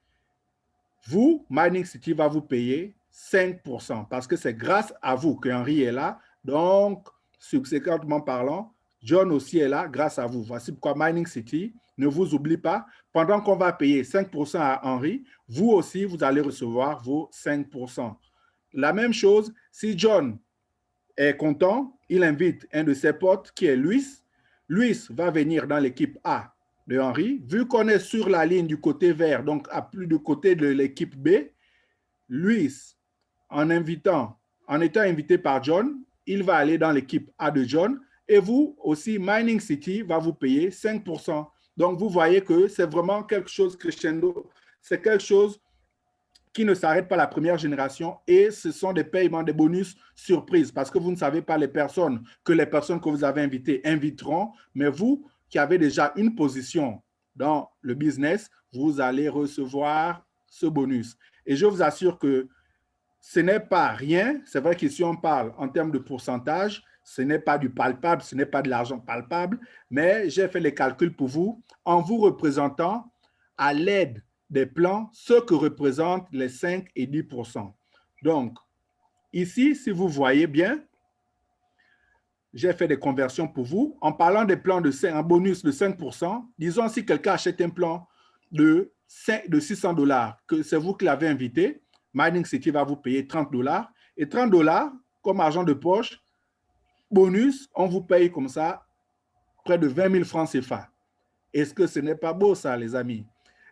vous, Mining City va vous payer 5% parce que c'est grâce à vous que Henri est là. Donc, subséquemment parlant, John aussi est là grâce à vous. Voici pourquoi Mining City ne vous oublie pas. Pendant qu'on va payer 5% à Henri, vous aussi, vous allez recevoir vos 5%. La même chose, si John est content, il invite un de ses potes qui est Luis. Luis va venir dans l'équipe A de Henri. Vu qu'on est sur la ligne du côté vert, donc à plus du côté de l'équipe B, Luis, en étant invité par John, il va aller dans l'équipe A de John et vous aussi, Mining City va vous payer 5%. Donc, vous voyez que c'est vraiment quelque chose crescendo, c'est quelque chose qui ne s'arrête pas la première génération et ce sont des paiements, des bonus surprises parce que vous ne savez pas les personnes que vous avez invitées inviteront, mais vous qui avez déjà une position dans le business, vous allez recevoir ce bonus. Et je vous assure que ce n'est pas rien. C'est vrai qu'ici, on parle en termes de pourcentage, ce n'est pas du palpable, ce n'est pas de l'argent palpable, mais j'ai fait les calculs pour vous en vous représentant à l'aide des plans ce que représentent les 5 et 10%. Donc, ici, si vous voyez bien, j'ai fait des conversions pour vous. En parlant des plans en bonus de 5%, disons si quelqu'un achète un plan de $600, que c'est vous qui l'avez invité, Mining City va vous payer $30. Et $30, comme argent de poche, bonus, on vous paye comme ça près de 20 000 francs CFA. Est-ce que ce n'est pas beau ça, les amis?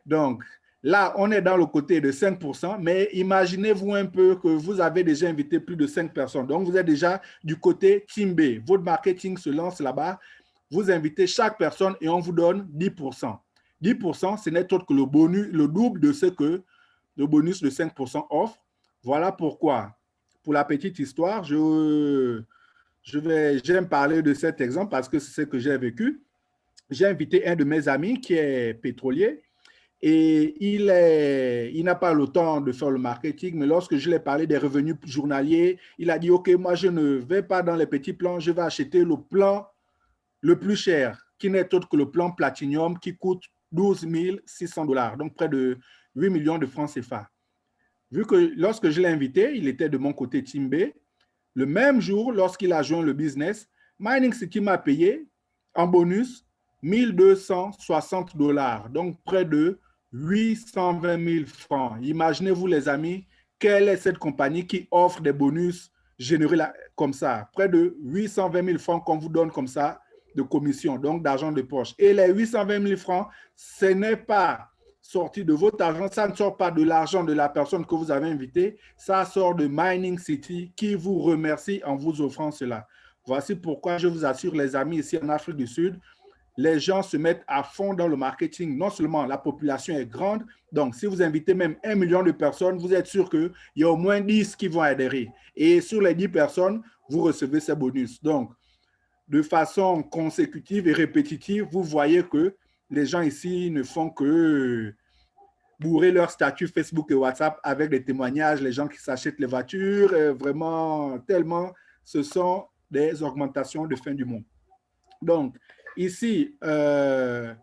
Donc, Là, on est dans le côté de 5%, mais imaginez-vous un peu que vous avez déjà invité plus de 5 personnes. Donc, vous êtes déjà du côté Team B. Votre marketing se lance là-bas. Vous invitez chaque personne et on vous donne 10%. 10%, ce n'est autre que le bonus, le double de ce que le bonus de 5% offre. Voilà pourquoi, pour la petite histoire, j'aime parler de cet exemple parce que c'est ce que j'ai vécu. J'ai invité un de mes amis qui est pétrolier. Et il n'a pas le temps de faire le marketing, mais lorsque je lui ai parlé des revenus journaliers, il a dit, OK, moi, je ne vais pas dans les petits plans, je vais acheter le plan le plus cher, qui n'est autre que le plan Platinum, qui coûte 12 600 $, donc près de 8 millions de francs CFA. Vu que lorsque je l'ai invité, il était de mon côté Team B. Le même jour, lorsqu'il a joint le business, Mining City m'a payé en bonus 1 260 $, donc près de 820 000 francs. Imaginez-vous, les amis, quelle est cette compagnie qui offre des bonus générés comme ça? Près de 820 000 francs qu'on vous donne comme ça de commission, donc d'argent de poche. Et les 820 000 francs, ce n'est pas sorti de votre argent, ça ne sort pas de l'argent de la personne que vous avez invitée, ça sort de Mining City qui vous remercie en vous offrant cela. Voici pourquoi je vous assure, les amis, ici en Afrique du Sud, les gens se mettent à fond dans le marketing. Non seulement la population est grande, donc si vous invitez même 1 million de personnes, vous êtes sûr qu'il y a au moins 10 qui vont adhérer. Et sur les 10 personnes, vous recevez ces bonus. Donc, de façon consécutive et répétitive, vous voyez que les gens ici ne font que bourrer leur statut Facebook et WhatsApp avec des témoignages, les gens qui s'achètent les voitures, vraiment tellement, ce sont des augmentations de fin du monde. Donc, ici, je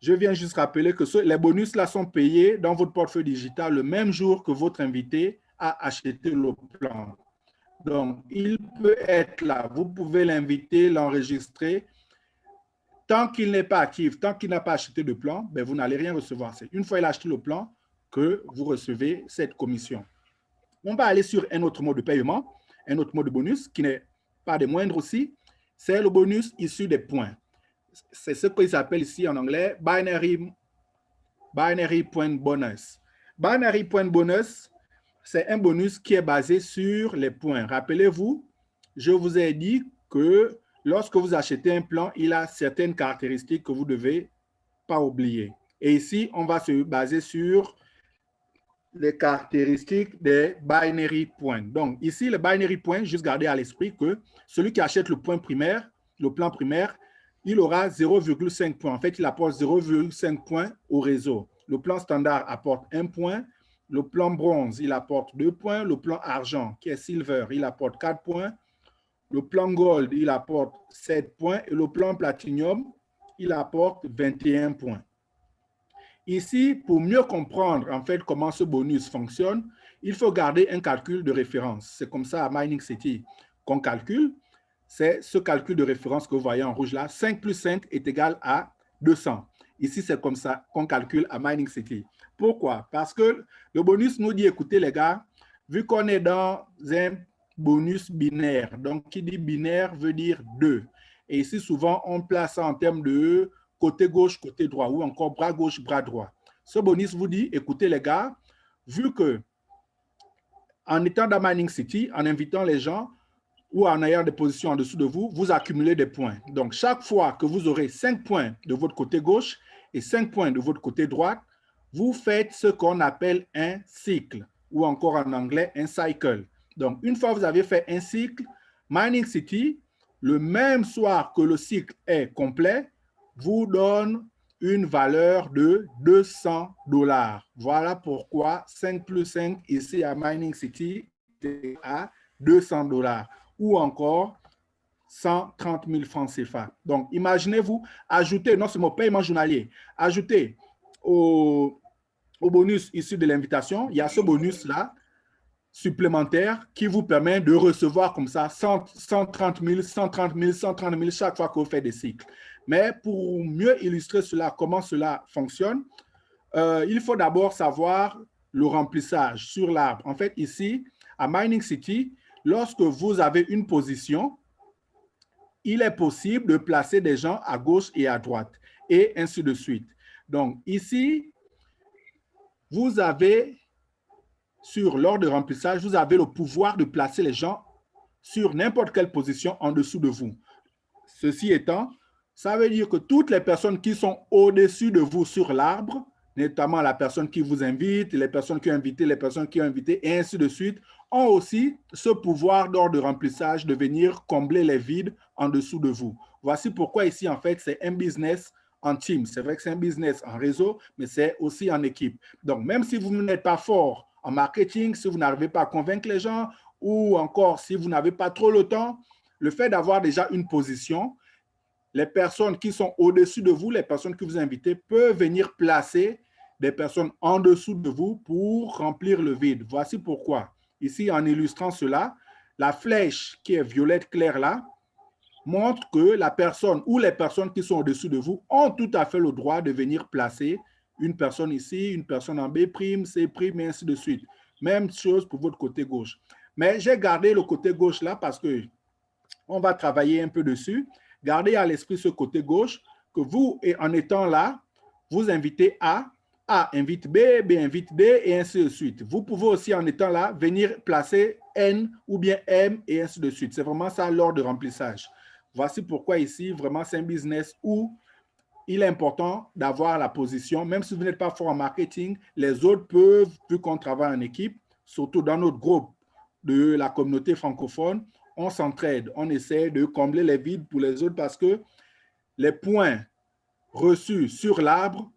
viens juste rappeler que les bonus là sont payés dans votre portefeuille digital le même jour que votre invité a acheté le plan. Donc, il peut être là. Vous pouvez l'inviter, l'enregistrer. Tant qu'il n'est pas actif, tant qu'il n'a pas acheté de plan, ben vous n'allez rien recevoir. C'est une fois qu'il a acheté le plan que vous recevez cette commission. On va aller sur un autre mode de paiement, un autre mode de bonus qui n'est pas des moindres aussi. C'est le bonus issu des points. C'est ce qu'ils appellent ici en anglais binary point bonus. Binary point bonus, c'est un bonus qui est basé sur les points. Rappelez-vous, je vous ai dit que lorsque vous achetez un plan, il a certaines caractéristiques que vous ne devez pas oublier. Et ici, on va se baser sur les caractéristiques des binary points. Donc, ici, le binary point, juste garder à l'esprit que celui qui achète le point primaire, le plan primaire, il aura 0,5 points. En fait, il apporte 0,5 points au réseau. Le plan standard apporte 1 point. Le plan bronze, il apporte 2 points. Le plan argent, qui est silver, il apporte 4 points. Le plan gold, il apporte 7 points. Et le plan platinum, il apporte 21 points. Ici, pour mieux comprendre en fait comment ce bonus fonctionne, il faut garder un calcul de référence. C'est comme ça à Mining City qu'on calcule. C'est ce calcul de référence que vous voyez en rouge là. 5 plus 5 est égal à 200. Ici, c'est comme ça qu'on calcule à Mining City. Pourquoi? Parce que le bonus nous dit, écoutez les gars, vu qu'on est dans un bonus binaire, donc qui dit binaire veut dire 2. Et ici, souvent, on place ça en termes de côté gauche, côté droit, ou encore bras gauche, bras droit. Ce bonus vous dit, écoutez les gars, vu que en étant dans Mining City, en invitant les gens ou en ayant des positions en dessous de vous, vous accumulez des points. Donc, chaque fois que vous aurez 5 points de votre côté gauche et 5 points de votre côté droit, vous faites ce qu'on appelle un cycle, ou encore en anglais, un cycle. Donc, une fois que vous avez fait un cycle, Mining City, le même soir que le cycle est complet, vous donne une valeur de 200 $. Voilà pourquoi 5 plus 5 ici à Mining City est à 200 $. Ou encore 130 000 francs CFA. Donc, imaginez-vous ajouter, non seulement au paiement journalier, ajouter au bonus issu de l'invitation, il y a ce bonus-là supplémentaire qui vous permet de recevoir comme ça 130 000, 130 000, 130 000 chaque fois que vous faites des cycles. Mais pour mieux illustrer cela, comment cela fonctionne, il faut d'abord savoir le remplissage sur l'arbre. En fait, ici, à Mining City, lorsque vous avez une position, il est possible de placer des gens à gauche et à droite, et ainsi de suite. Donc, ici, vous avez, sur l'ordre de remplissage, vous avez le pouvoir de placer les gens sur n'importe quelle position en dessous de vous. Ceci étant, ça veut dire que toutes les personnes qui sont au-dessus de vous sur l'arbre, notamment la personne qui vous invite, les personnes qui ont invité, les personnes qui ont invité, et ainsi de suite, ont aussi ce pouvoir d'ordre de remplissage de venir combler les vides en dessous de vous. Voici pourquoi ici, en fait, c'est un business en team. C'est vrai que c'est un business en réseau, mais c'est aussi en équipe. Donc, même si vous n'êtes pas fort en marketing, si vous n'arrivez pas à convaincre les gens, ou encore si vous n'avez pas trop le temps, le fait d'avoir déjà une position, les personnes qui sont au-dessus de vous, les personnes que vous invitez, peuvent venir placer des personnes en dessous de vous pour remplir le vide. Voici pourquoi. Ici, en illustrant cela, la flèche qui est violette claire là montre que la personne ou les personnes qui sont au-dessus de vous ont tout à fait le droit de venir placer une personne ici, une personne en B', C', et ainsi de suite. Même chose pour votre côté gauche. Mais j'ai gardé le côté gauche là parce que on va travailler un peu dessus. Gardez à l'esprit ce côté gauche que vous, en étant là, vous invitez A invite B, B invite D, et ainsi de suite. Vous pouvez aussi, en étant là, venir placer N ou bien M, et ainsi de suite. C'est vraiment ça l'ordre de remplissage. Voici pourquoi ici, vraiment, c'est un business où il est important d'avoir la position. Même si vous n'êtes pas fort en marketing, les autres peuvent, vu qu'on travaille en équipe, surtout dans notre groupe de la communauté francophone, on s'entraide, on essaie de combler les vides pour les autres parce que les points reçus sur l'arbre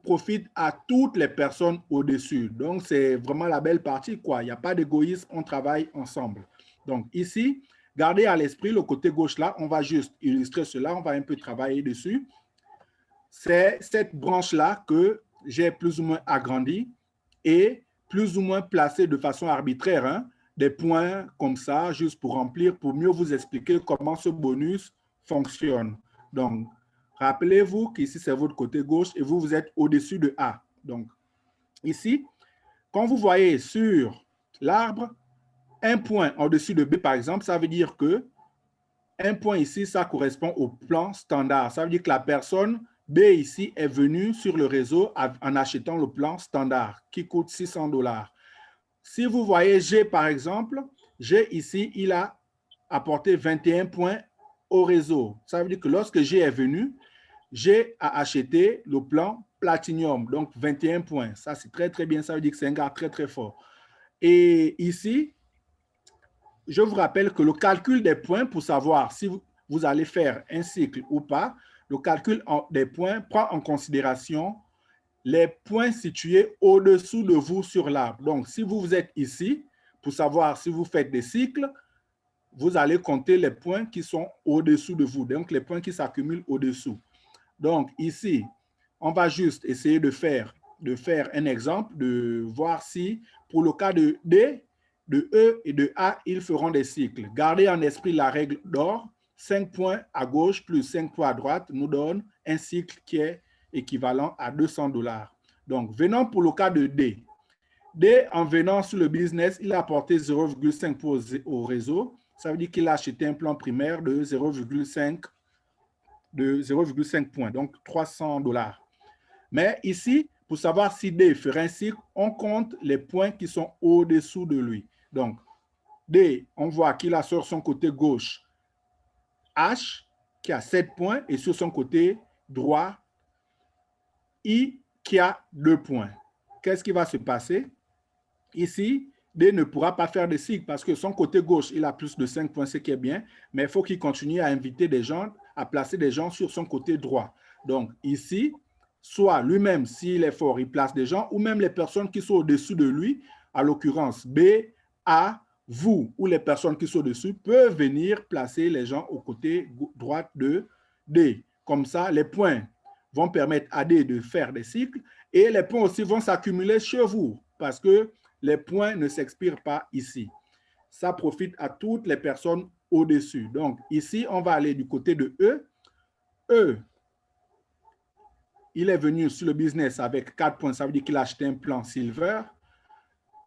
profitent à toutes les personnes au-dessus. Donc, c'est vraiment la belle partie, quoi. Il n'y a pas d'égoïsme, on travaille ensemble. Donc, ici, gardez à l'esprit le côté gauche là, on va juste illustrer cela, on va un peu travailler dessus. C'est cette branche-là que j'ai plus ou moins agrandie et plus ou moins placée de façon arbitraire, hein, des points comme ça, juste pour remplir, pour mieux vous expliquer comment ce bonus fonctionne. Donc, rappelez-vous qu'ici, c'est votre côté gauche et vous, vous êtes au-dessus de A. Donc, ici, quand vous voyez sur l'arbre, un point au-dessus de B, par exemple, ça veut dire que un point ici, ça correspond au plan standard. Ça veut dire que la personne B ici est venue sur le réseau en achetant le plan standard qui coûte 600 $. Si vous voyez G, par exemple, G ici, il a apporté 21 points au réseau. Ça veut dire que lorsque G est venu, G a acheté le plan Platinum, donc 21 points. Ça, c'est très, très bien. Ça veut dire que c'est un gars très, très fort. Et ici, je vous rappelle que le calcul des points pour savoir si vous allez faire un cycle ou pas, le calcul des points prend en considération les points situés au-dessous de vous sur l'arbre. Donc, si vous êtes ici, pour savoir si vous faites des cycles, vous allez compter les points qui sont au-dessous de vous, donc les points qui s'accumulent au-dessous. Donc, ici, on va juste essayer de faire un exemple, de voir si, pour le cas de D, de E et de A, ils feront des cycles. Gardez en esprit la règle d'or, 5 points à gauche plus 5 points à droite nous donne un cycle qui est équivalent à 200 $. Donc, venons pour le cas de D. D, en venant sur le business, il a apporté 0,5 au réseau. Ça veut dire qu'il a acheté un plan primaire de 0,5 points, donc 300 $. Mais ici, pour savoir si D ferait un cycle, on compte les points qui sont au-dessous de lui. Donc, D, on voit qu'il a sur son côté gauche H, qui a 7 points, et sur son côté droit, I, qui a 2 points. Qu'est-ce qui va se passer? Ici, D ne pourra pas faire de cycle parce que son côté gauche, il a plus de 5 points, ce qui est bien, mais il faut qu'il continue à inviter des gens, à placer des gens sur son côté droit. Donc, ici, soit lui-même, s'il est fort, il place des gens, ou même les personnes qui sont au-dessus de lui, à l'occurrence B, A, vous ou les personnes qui sont dessus peuvent venir placer les gens au côté droit de D. Comme ça, les points vont permettre à D de faire des cycles et les points aussi vont s'accumuler chez vous parce que les points ne s'expirent pas ici. Ça profite à toutes les personnes au-dessus. Donc, ici, on va aller du côté de E. E, il est venu sur le business avec 4 points. Ça veut dire qu'il a acheté un plan Silver.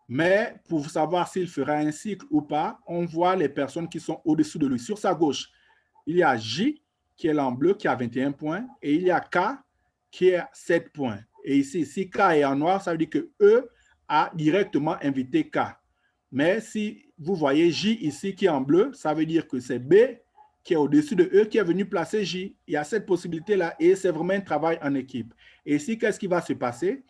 Mais pour savoir s'il fera un cycle ou pas, on voit les personnes qui sont au-dessus de lui. Sur sa gauche, il y a J, qui est là en bleu, qui a 21 points, et il y a K, qui a 7 points. Et ici, si K est en noir, ça veut dire que E a directement invité K. Mais si vous voyez J ici qui est en bleu, ça veut dire que c'est B qui est au-dessus de E qui est venu placer J. Il y a cette possibilité-là et c'est vraiment un travail en équipe. Et ici, qu'est-ce qui va se passer?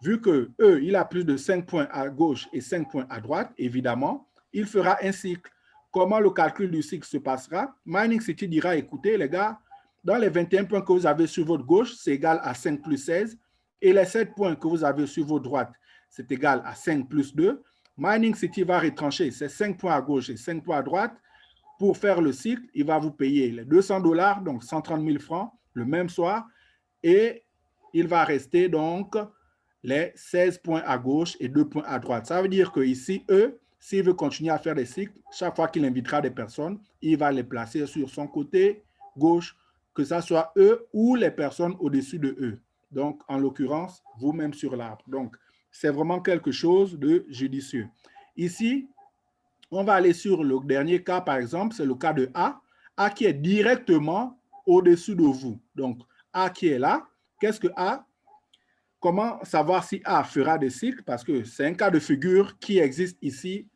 Vu que E, il a plus de 5 points à gauche et 5 points à droite, évidemment, il fera un cycle. Comment le calcul du cycle se passera? Mining City dira, écoutez les gars, dans les 21 points que vous avez sur votre gauche, c'est égal à 5 plus 16. Et les 7 points que vous avez sur votre droite, c'est égal à 5 plus 2. Mining City va retrancher ces 5 points à gauche et 5 points à droite. Pour faire le cycle, il va vous payer les $200, donc 130 000 francs, le même soir. Et il va rester donc les 16 points à gauche et 2 points à droite. Ça veut dire qu'ici, s'il veut continuer à faire des cycles, chaque fois qu'il invitera des personnes, il va les placer sur son côté gauche, que ce soit eux ou les personnes au-dessus de eux. Donc, en l'occurrence, vous-même sur l'arbre. Donc, c'est vraiment quelque chose de judicieux. Ici, on va aller sur le dernier cas, par exemple, c'est le cas de A. A qui est directement au-dessus de vous. Donc, A qui est là. Qu'est-ce que A? Comment savoir si A fera des cycles? Parce que c'est un cas de figure qui existe ici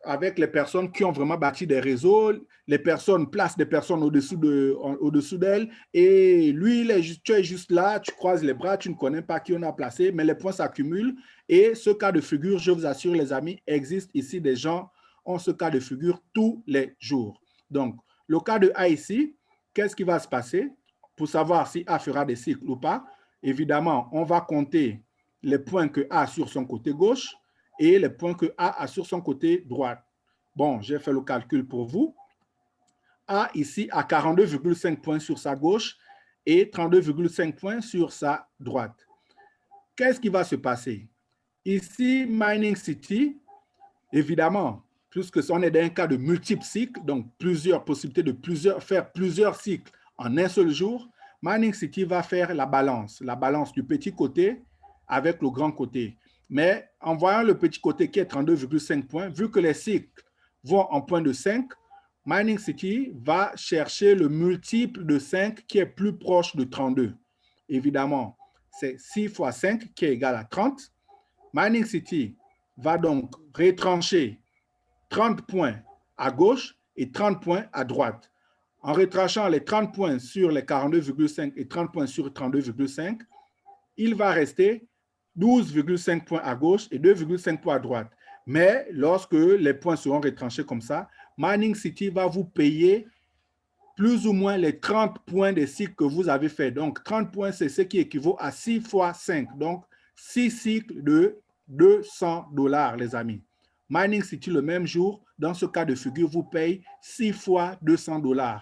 avec les personnes qui ont vraiment bâti des réseaux. Les personnes placent des personnes au-dessous d'elles. Et lui, tu es juste là, tu croises les bras, tu ne connais pas qui on a placé, mais les points s'accumulent. Et ce cas de figure, je vous assure, les amis, existe ici. Des gens ont ce cas de figure tous les jours. Donc, le cas de A ici, qu'est-ce qui va se passer pour savoir si A fera des cycles ou pas? Évidemment, on va compter les points que A a sur son côté gauche et les points que A a sur son côté droit. Bon, j'ai fait le calcul pour vous. A ici a 42,5 points sur sa gauche et 32,5 points sur sa droite. Qu'est-ce qui va se passer? Ici, Mining City, évidemment, puisque on est dans un cas de multiples cycles, donc plusieurs possibilités de faire plusieurs cycles en un seul jour, Mining City va faire la balance du petit côté avec le grand côté. Mais en voyant le petit côté qui est 32,5 points, vu que les cycles vont en point de 5, Mining City va chercher le multiple de 5 qui est plus proche de 32. Évidemment, c'est 6 fois 5 qui est égal à 30. Mining City va donc retrancher 30 points à gauche et 30 points à droite. En retranchant les 30 points sur les 42,5 et 30 points sur 32,5, il va rester 12,5 points à gauche et 2,5 points à droite. Mais lorsque les points seront retranchés comme ça, Mining City va vous payer plus ou moins les 30 points des cycles que vous avez fait. Donc, 30 points, c'est ce qui équivaut à 6 fois 5. Donc, 6 cycles de $200, les amis. Mining City, le même jour, dans ce cas de figure, vous paye 6 fois $200.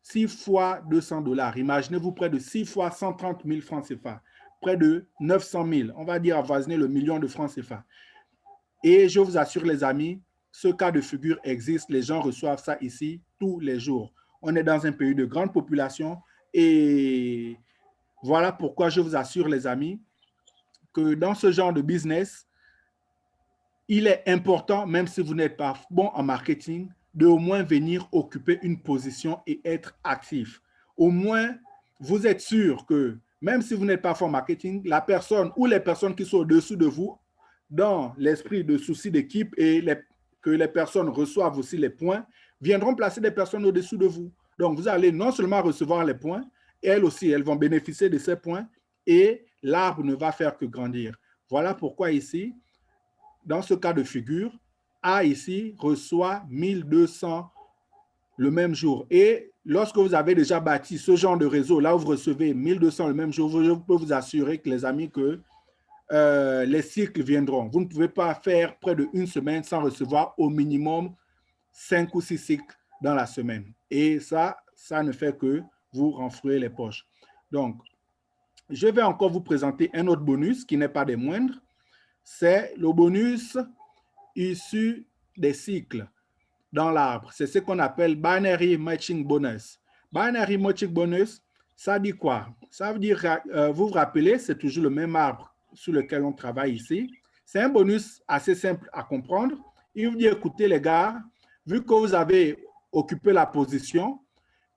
6 fois $200. Imaginez-vous près de 6 fois 130 000 francs CFA. Près de 900 000. On va dire avoisiner le million de francs CFA. Et je vous assure, les amis, ce cas de figure existe. Les gens reçoivent ça ici tous les jours. On est dans un pays de grande population et voilà pourquoi je vous assure, les amis, que dans ce genre de business, il est important, même si vous n'êtes pas bon en marketing, de au moins venir occuper une position et être actif. Au moins, vous êtes sûr que même si vous n'êtes pas fort en marketing, la personne ou les personnes qui sont au-dessus de vous, dans l'esprit de souci d'équipe et que les personnes reçoivent aussi les points, viendront placer des personnes au-dessus de vous. Donc, vous allez non seulement recevoir les points, elles aussi, elles vont bénéficier de ces points et l'arbre ne va faire que grandir. Voilà pourquoi ici, dans ce cas de figure, A ici reçoit 1200 le même jour. Et lorsque vous avez déjà bâti ce genre de réseau, là où vous recevez 1200 le même jour, je peux vous assurer que les amis que les cycles viendront. Vous ne pouvez pas faire près d'une semaine sans recevoir au minimum 5 ou 6 cycles dans la semaine. Et ça ne fait que vous renflouer les poches. Donc, je vais encore vous présenter un autre bonus qui n'est pas des moindres. C'est le bonus issu des cycles dans l'arbre. C'est ce qu'on appelle Binary Matching Bonus. Binary Matching Bonus, ça dit quoi? Ça veut dire, vous vous rappelez, c'est toujours le même arbre sur lequel on travaille ici. C'est un bonus assez simple à comprendre. Il vous dit, écoutez les gars, vu que vous avez occupé la position,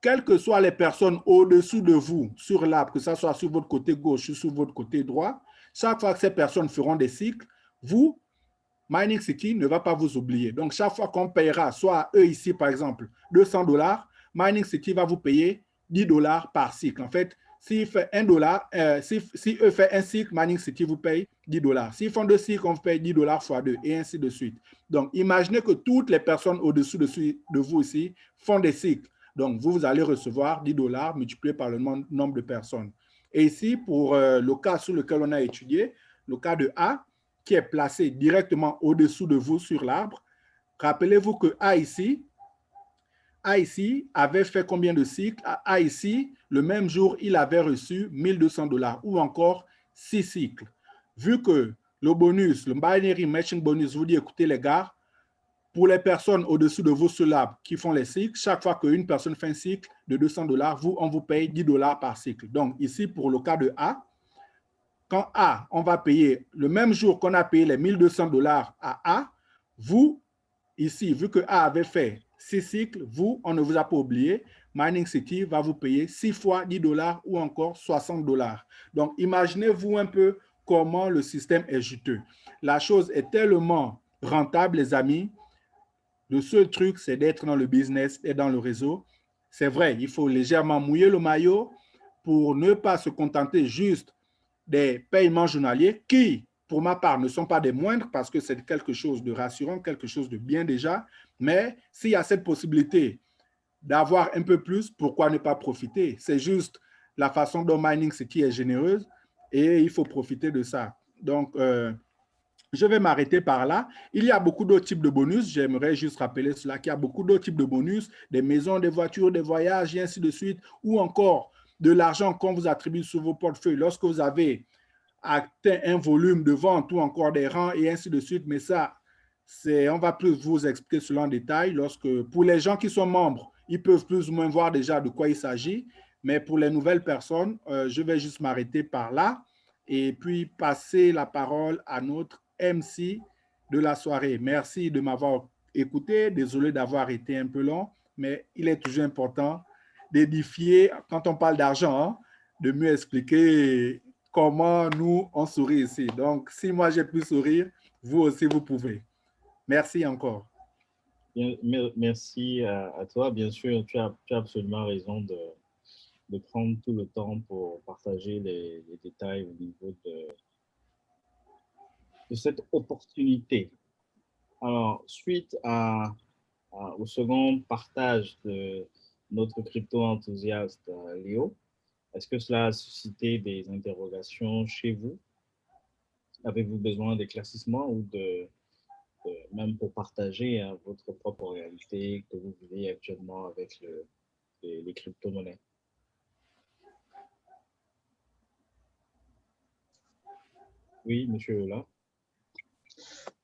quelles que soient les personnes au-dessous de vous sur l'arbre, que ce soit sur votre côté gauche ou sur votre côté droit, chaque fois que ces personnes feront des cycles, vous, Mining City ne va pas vous oublier. Donc, chaque fois qu'on payera, soit eux ici, par exemple, $200, Mining City va vous payer $10 par cycle. En fait, s'il fait $1, si eux font un cycle, Mining City vous paye $10. S'ils font 2 cycles, on vous paye $10 fois 2 et ainsi de suite. Donc, imaginez que toutes les personnes au-dessous de vous ici font des cycles. Donc, vous allez recevoir $10 multiplié par le nombre de personnes. Et ici, pour le cas sur lequel on a étudié, le cas de A, qui est placé directement au-dessous de vous sur l'arbre, rappelez-vous que A ici avait fait combien de cycles? A ici, le même jour, il avait reçu $1 200 ou encore 6 cycles. Vu que le bonus, le binary matching bonus, vous dit, écoutez les gars, pour les personnes au-dessus de vous sur l'arbre qui font les cycles, chaque fois qu'une personne fait un cycle de $200, on vous paye $10 par cycle. Donc ici, pour le cas de A, quand A, on va payer le même jour qu'on a payé les $1 200 à A, vous, ici, vu que A avait fait 6 cycles, vous, on ne vous a pas oublié, Mining City va vous payer 6 fois $10 ou encore $60. Donc, imaginez-vous un peu comment le système est juteux. La chose est tellement rentable, les amis. Le seul truc, c'est d'être dans le business et dans le réseau. C'est vrai, il faut légèrement mouiller le maillot pour ne pas se contenter juste des paiements journaliers qui, pour ma part, ne sont pas des moindres parce que c'est quelque chose de rassurant, quelque chose de bien déjà. Mais s'il y a cette possibilité d'avoir un peu plus, pourquoi ne pas profiter? C'est juste la façon dont Mining City est généreuse et il faut profiter de ça. Donc, je vais m'arrêter par là. Il y a beaucoup d'autres types de bonus. J'aimerais juste rappeler cela, qu'il y a beaucoup d'autres types de bonus, des maisons, des voitures, des voyages et ainsi de suite, ou encore de l'argent qu'on vous attribue sur vos portefeuilles lorsque vous avez atteint un volume de vente ou encore des rangs et ainsi de suite. Mais ça, on va plus vous expliquer cela en détail. Pour les gens qui sont membres, ils peuvent plus ou moins voir déjà de quoi il s'agit. Mais pour les nouvelles personnes, je vais juste m'arrêter par là et puis passer la parole à notre MC de la soirée. Merci de m'avoir écouté. Désolé d'avoir été un peu long, mais il est toujours important d'édifier, quand on parle d'argent, hein, de mieux expliquer comment nous, on sourit ici. Donc, si moi, j'ai pu sourire, vous aussi, vous pouvez. Merci encore.
Merci à toi. Bien sûr, tu as absolument raison de prendre tout le temps pour partager les détails au niveau de cette opportunité. Alors, suite au second partage de notre crypto-enthousiaste Léo, est-ce que cela a suscité des interrogations chez vous? Avez-vous besoin d'éclaircissement ou même pour partager votre propre réalité que vous vivez actuellement avec les crypto-monnaies? Oui, monsieur Lola.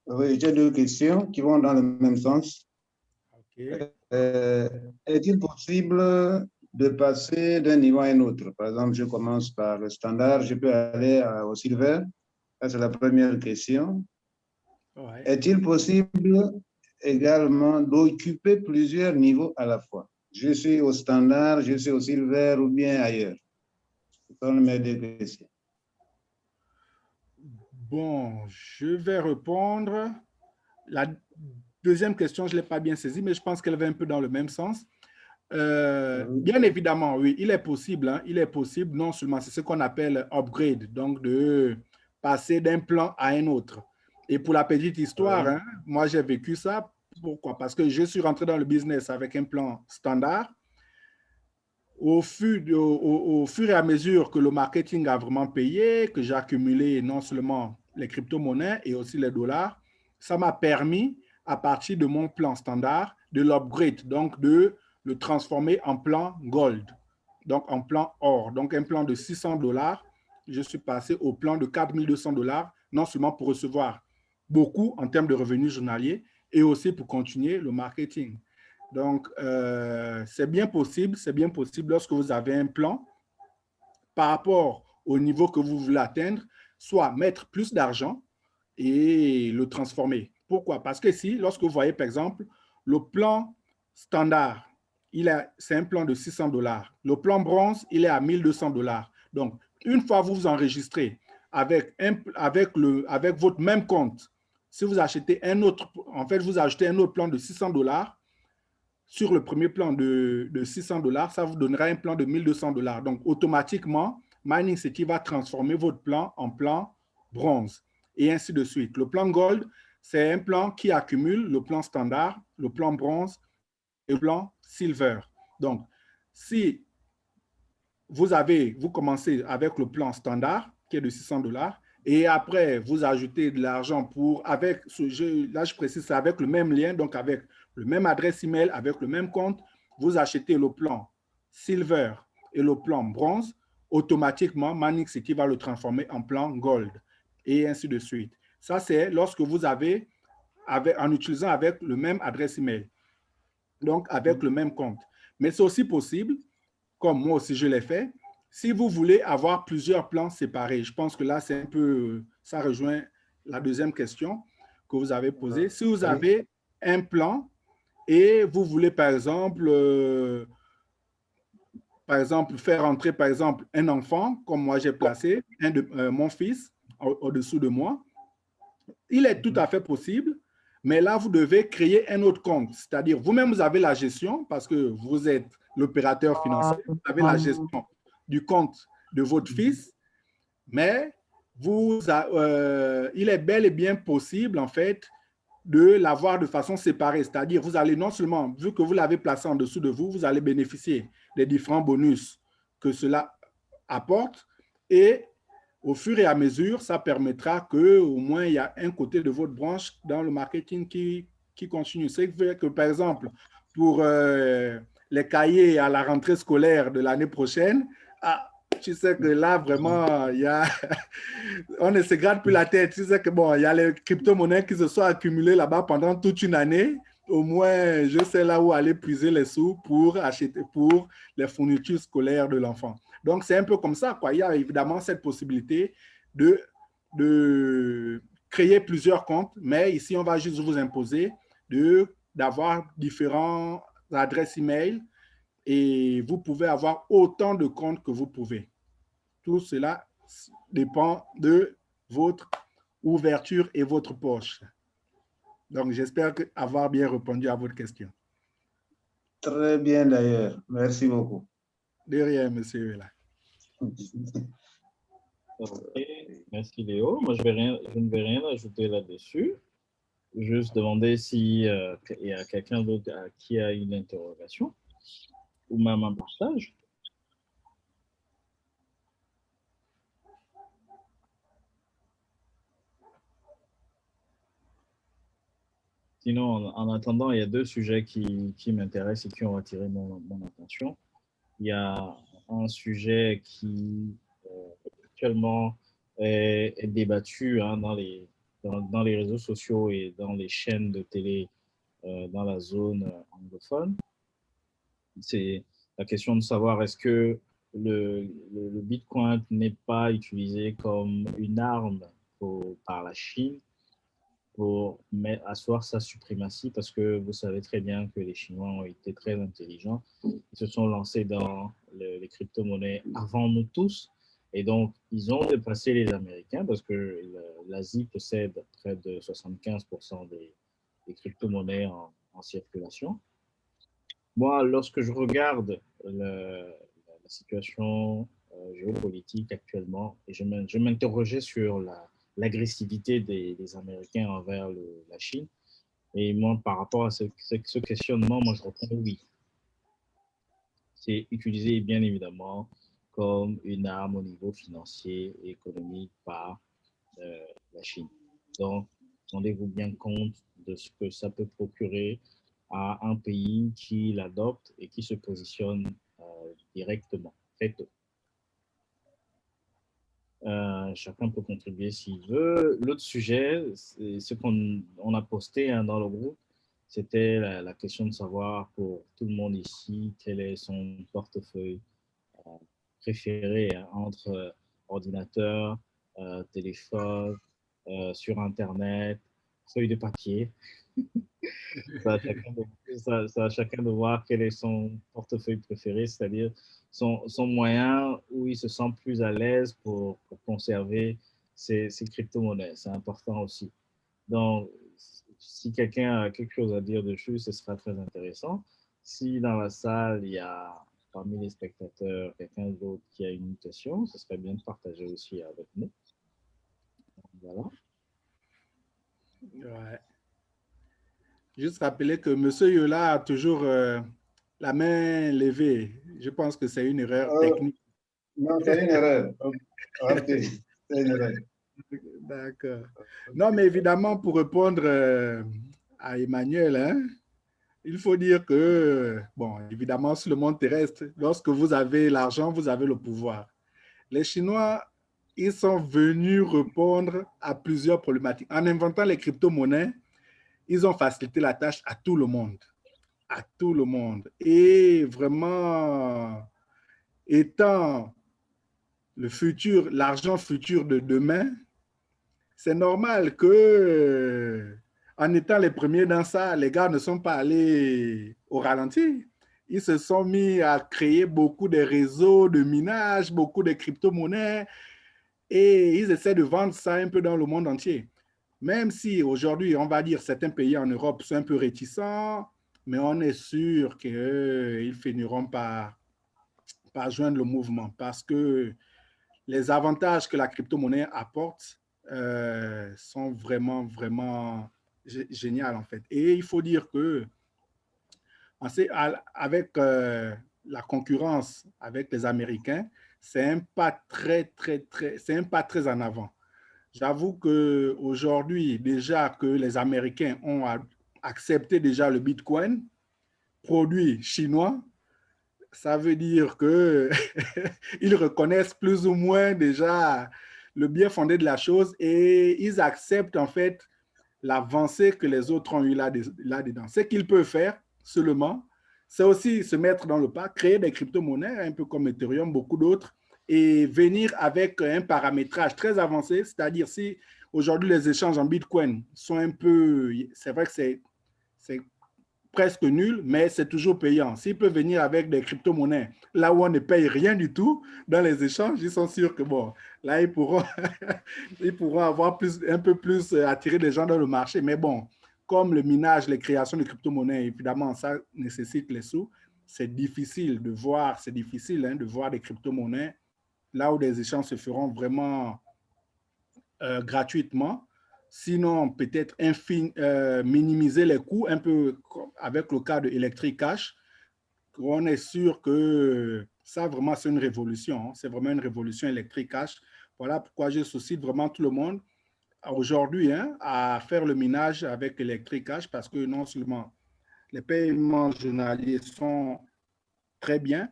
Oui, j'ai deux questions qui vont dans le même sens.
Okay.
Est-il possible de passer d'un niveau à un autre? Par exemple, je commence par le standard, je peux aller au silver. Ça, c'est la première question.
Ouais.
Est-il possible également d'occuper plusieurs niveaux à la fois? Je suis au standard, je suis au silver ou bien ailleurs? Ce sont mes deux questions.
Bon, je vais répondre. La deuxième question, je ne l'ai pas bien saisie, mais je pense qu'elle va un peu dans le même sens. Bien évidemment, oui, il est possible. Hein, il est possible, non seulement, c'est ce qu'on appelle upgrade, donc de passer d'un plan à un autre. Et pour la petite histoire, hein, moi, j'ai vécu ça. Pourquoi? Parce que je suis rentré dans le business avec un plan standard. Au fur et à mesure que le marketing a vraiment payé, que j'ai accumulé non seulement les crypto-monnaies et aussi les dollars, ça m'a permis, à partir de mon plan standard, de l'upgrade, donc de le transformer en plan gold, donc en plan or. Donc un plan de $600, je suis passé au plan de $4200, non seulement pour recevoir beaucoup en termes de revenus journaliers, et aussi pour continuer le marketing. Donc, c'est bien possible lorsque vous avez un plan par rapport au niveau que vous voulez atteindre, soit mettre plus d'argent et le transformer. Pourquoi? Parce que si, lorsque vous voyez, par exemple, le plan standard, c'est un plan de 600 $. Le plan bronze, il est à 1200 $. Donc, une fois vous vous enregistrez avec votre même compte, si vous achetez un autre, en fait, vous achetez un autre plan de 600 $, sur le premier plan de 600 $, ça vous donnera un plan de 1200 $. Donc, automatiquement, Mining City va transformer votre plan en plan bronze et ainsi de suite. Le plan gold, c'est un plan qui accumule le plan standard, le plan bronze et le plan silver. Donc, si vous commencez avec le plan standard qui est de 600 $, et après, vous ajoutez de l'argent là je précise, c'est avec le même lien, donc avec le même adresse email, avec le même compte, vous achetez le plan silver et le plan bronze, automatiquement, Mining City va le transformer en plan gold et ainsi de suite. Ça, c'est lorsque vous en utilisant avec le même adresse email, donc avec le même compte. Mais c'est aussi possible, comme moi aussi je l'ai fait, si vous voulez avoir plusieurs plans séparés. Je pense que là, c'est un peu, ça rejoint la deuxième question que vous avez posée. Si vous avez un plan et vous voulez, par exemple, faire entrer, par exemple, un enfant, comme moi j'ai placé, mon fils au-dessous de moi, il est tout à fait possible, mais là, vous devez créer un autre compte. C'est-à-dire, vous-même, vous avez la gestion parce que vous êtes l'opérateur financier, vous avez la gestion du compte de votre fils, mais il est bel et bien possible, en fait, de l'avoir de façon séparée. C'est-à-dire, vous allez non seulement, vu que vous l'avez placé en dessous de vous, vous allez bénéficier des différents bonus que cela apporte et au fur et à mesure, ça permettra qu'au moins il y a un côté de votre branche dans le marketing qui continue. C'est que, par exemple, pour les cahiers à la rentrée scolaire de l'année prochaine, tu sais que là, vraiment, on ne se gratte plus la tête. Tu sais que bon, il y a les crypto-monnaies qui se sont accumulées là-bas pendant toute une année. Au moins, je sais là où aller puiser les sous pour acheter pour les fournitures scolaires de l'enfant. Donc, c'est un peu comme ça, quoi. Il y a évidemment cette possibilité de créer plusieurs comptes, mais ici, on va juste vous imposer d'avoir différentes adresses email et vous pouvez avoir autant de comptes que vous pouvez. Tout cela dépend de votre ouverture et votre poche. Donc, j'espère avoir bien répondu à votre question.
Très bien d'ailleurs. Merci beaucoup.
De rien, monsieur Vela.
Okay. Merci Léo. Moi, je ne vais rien ajouter là-dessus. Juste demander s'il y a quelqu'un d'autre qui a une interrogation ou même un partage. Sinon, en attendant, il y a deux sujets qui m'intéressent et qui ont attiré mon attention. Il y a un sujet qui actuellement est débattu dans les réseaux sociaux et dans les chaînes de télé dans la zone anglophone. C'est la question de savoir est-ce que le Bitcoin n'est pas utilisé comme une arme par la Chine pour asseoir sa suprématie, parce que vous savez très bien que les Chinois ont été très intelligents. Ils se sont lancés dans les crypto-monnaies avant nous tous. Et donc, ils ont dépassé les Américains parce que l'Asie possède près de 75% des crypto-monnaies en circulation. Moi, lorsque je regarde la situation géopolitique actuellement, et je m'interrogeais sur l'agressivité des Américains envers la Chine. Et moi, par rapport à ce questionnement, moi, je réponds oui. C'est utilisé bien évidemment comme une arme au niveau financier et économique par la Chine. Donc, rendez-vous bien compte de ce que ça peut procurer à un pays qui l'adopte et qui se positionne directement. Chacun peut contribuer s'il veut. L'autre sujet, c'est ce qu'on a posté dans le groupe, c'était la question de savoir pour tout le monde ici quel est son portefeuille préféré entre ordinateur, téléphone, sur Internet, feuille de papier. C'est à chacun de voir quel est son portefeuille préféré, c'est-à-dire son moyen où il se sent plus à l'aise pour conserver ses crypto-monnaies. C'est important aussi. Donc, si quelqu'un a quelque chose à dire dessus, ce sera très intéressant. Si dans la salle, il y a parmi les spectateurs quelqu'un d'autre qui a une question, ce serait bien de partager aussi avec nous. Voilà.
Ouais. Juste rappeler que M. Yola a toujours la main levée. Je pense que c'est une erreur technique.
Non, c'est une erreur. Ok, c'est une erreur.
D'accord. Non, mais évidemment, pour répondre à Emmanuel, hein, il faut dire que, bon, évidemment, sur le monde terrestre, lorsque vous avez l'argent, vous avez le pouvoir. Les Chinois, ils sont venus répondre à plusieurs problématiques. En inventant les crypto-monnaies, ils ont facilité la tâche à tout le monde. À tout le monde. Et vraiment, étant le futur, l'argent futur de demain, c'est normal que, en étant les premiers dans ça, les gars ne sont pas allés au ralenti. Ils se sont mis à créer beaucoup de réseaux de minage, beaucoup de crypto-monnaies, et ils essaient de vendre ça un peu dans le monde entier. Même si aujourd'hui, on va dire, certains pays en Europe sont un peu réticents, mais on est sûr qu'ils finiront par joindre le mouvement parce que les avantages que la crypto-monnaie apporte sont vraiment, vraiment géniaux en fait. Et il faut dire que avec la concurrence avec les Américains, c'est un pas c'est un pas très en avant. J'avoue qu'aujourd'hui, déjà que les Américains ont accepté déjà le Bitcoin, produit chinois, ça veut dire qu'ils reconnaissent plus ou moins déjà le bien fondé de la chose et ils acceptent en fait l'avancée que les autres ont eu là-dedans. Ce qu'ils peuvent faire seulement, c'est aussi se mettre dans le pas, créer des crypto-monnaies, un peu comme Ethereum, beaucoup d'autres, et venir avec un paramétrage très avancé, c'est-à-dire si aujourd'hui les échanges en Bitcoin sont un peu, c'est vrai que c'est presque nul, mais c'est toujours payant. S'ils peuvent venir avec des crypto-monnaies, là où on ne paye rien du tout dans les échanges, ils sont sûrs que bon, là, ils pourront avoir un peu plus attirer les gens dans le marché. Mais bon, comme le minage, les créations de crypto-monnaies, évidemment, ça nécessite les sous. C'est difficile de voir, de voir des crypto-monnaies là où des échanges se feront vraiment gratuitement. Sinon, peut-être minimiser les coûts, un peu avec le cas de Electric Cash. On est sûr que ça, vraiment, c'est une révolution. Hein. C'est vraiment une révolution Electric Cash. Voilà pourquoi je suscite vraiment tout le monde aujourd'hui à faire le minage avec Electric Cash parce que non seulement les paiements journaliers sont très bien,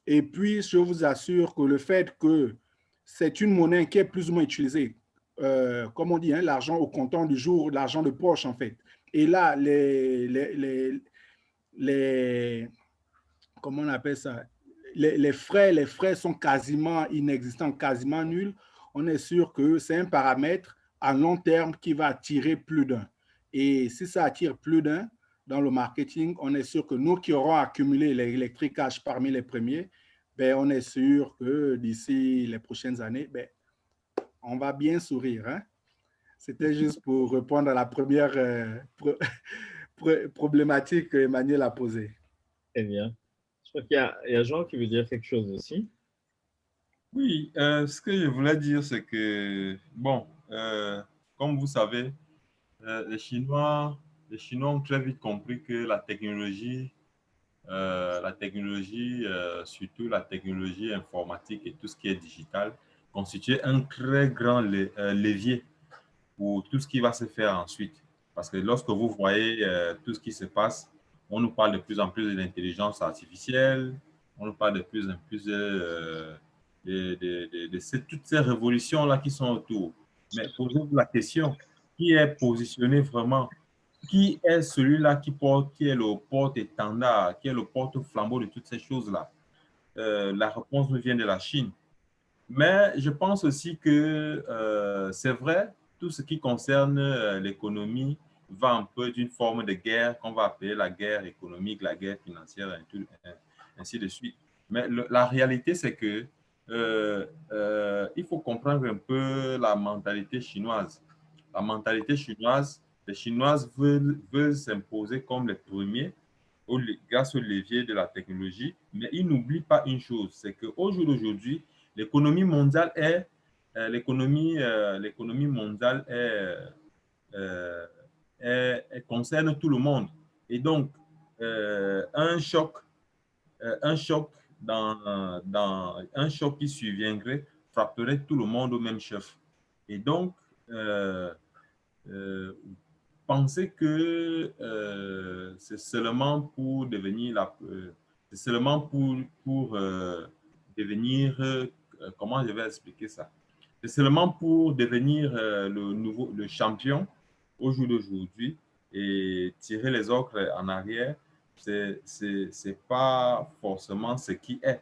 et puis je vous assure que le fait que c'est une monnaie qui est plus ou moins utilisée, comme on dit, l'argent au comptant du jour, l'argent de poche en fait. Et là, comment on appelle ça? Les frais sont quasiment inexistants, quasiment nuls. On est sûr que c'est un paramètre à long terme qui va attirer plus d'un. Et si ça attire plus d'un dans le marketing, on est sûr que nous qui aurons accumulé les Electric Cash parmi les premiers, ben, on est sûr que d'ici les prochaines années, ben, on va bien sourire. Hein? C'était juste pour répondre à la première problématique qu'Emmanuel a posée.
Très bien. Je crois qu'il y a Jean qui veut dire quelque chose aussi.
Oui, ce que je voulais dire, c'est que, bon, comme vous savez, les Chinois ont très vite compris que la technologie, surtout la technologie informatique et tout ce qui est digital, constituait un très grand levier pour tout ce qui va se faire ensuite. Parce que lorsque vous voyez tout ce qui se passe, on nous parle de plus en plus de l'intelligence artificielle, on nous parle de plus en plus toutes ces révolutions-là qui sont autour. Mais posez-vous la question, qui est positionné vraiment? Qui est celui-là qui est le porte-étendard, qui est le porte-flambeau de toutes ces choses-là? La réponse nous vient de la Chine. Mais je pense aussi que c'est vrai, tout ce qui concerne l'économie va un peu d'une forme de guerre qu'on va appeler la guerre économique, la guerre financière, et ainsi de suite. Mais la réalité, c'est que il faut comprendre un peu la mentalité chinoise. La mentalité chinoise, les Chinoises veulent s'imposer comme les premiers grâce au levier de la technologie, mais ils n'oublient pas une chose, c'est qu'au jour d'aujourd'hui, l'économie mondiale l'économie mondiale concerne tout le monde. Et donc, un choc un choc qui surviendrait frapperait tout le monde au même chef. Et donc, penser que c'est seulement pour devenir c'est seulement pour devenir comment je vais expliquer ça? C'est seulement pour devenir le champion au jour d'aujourd'hui et tirer les autres en arrière, c'est pas forcément ce qui est.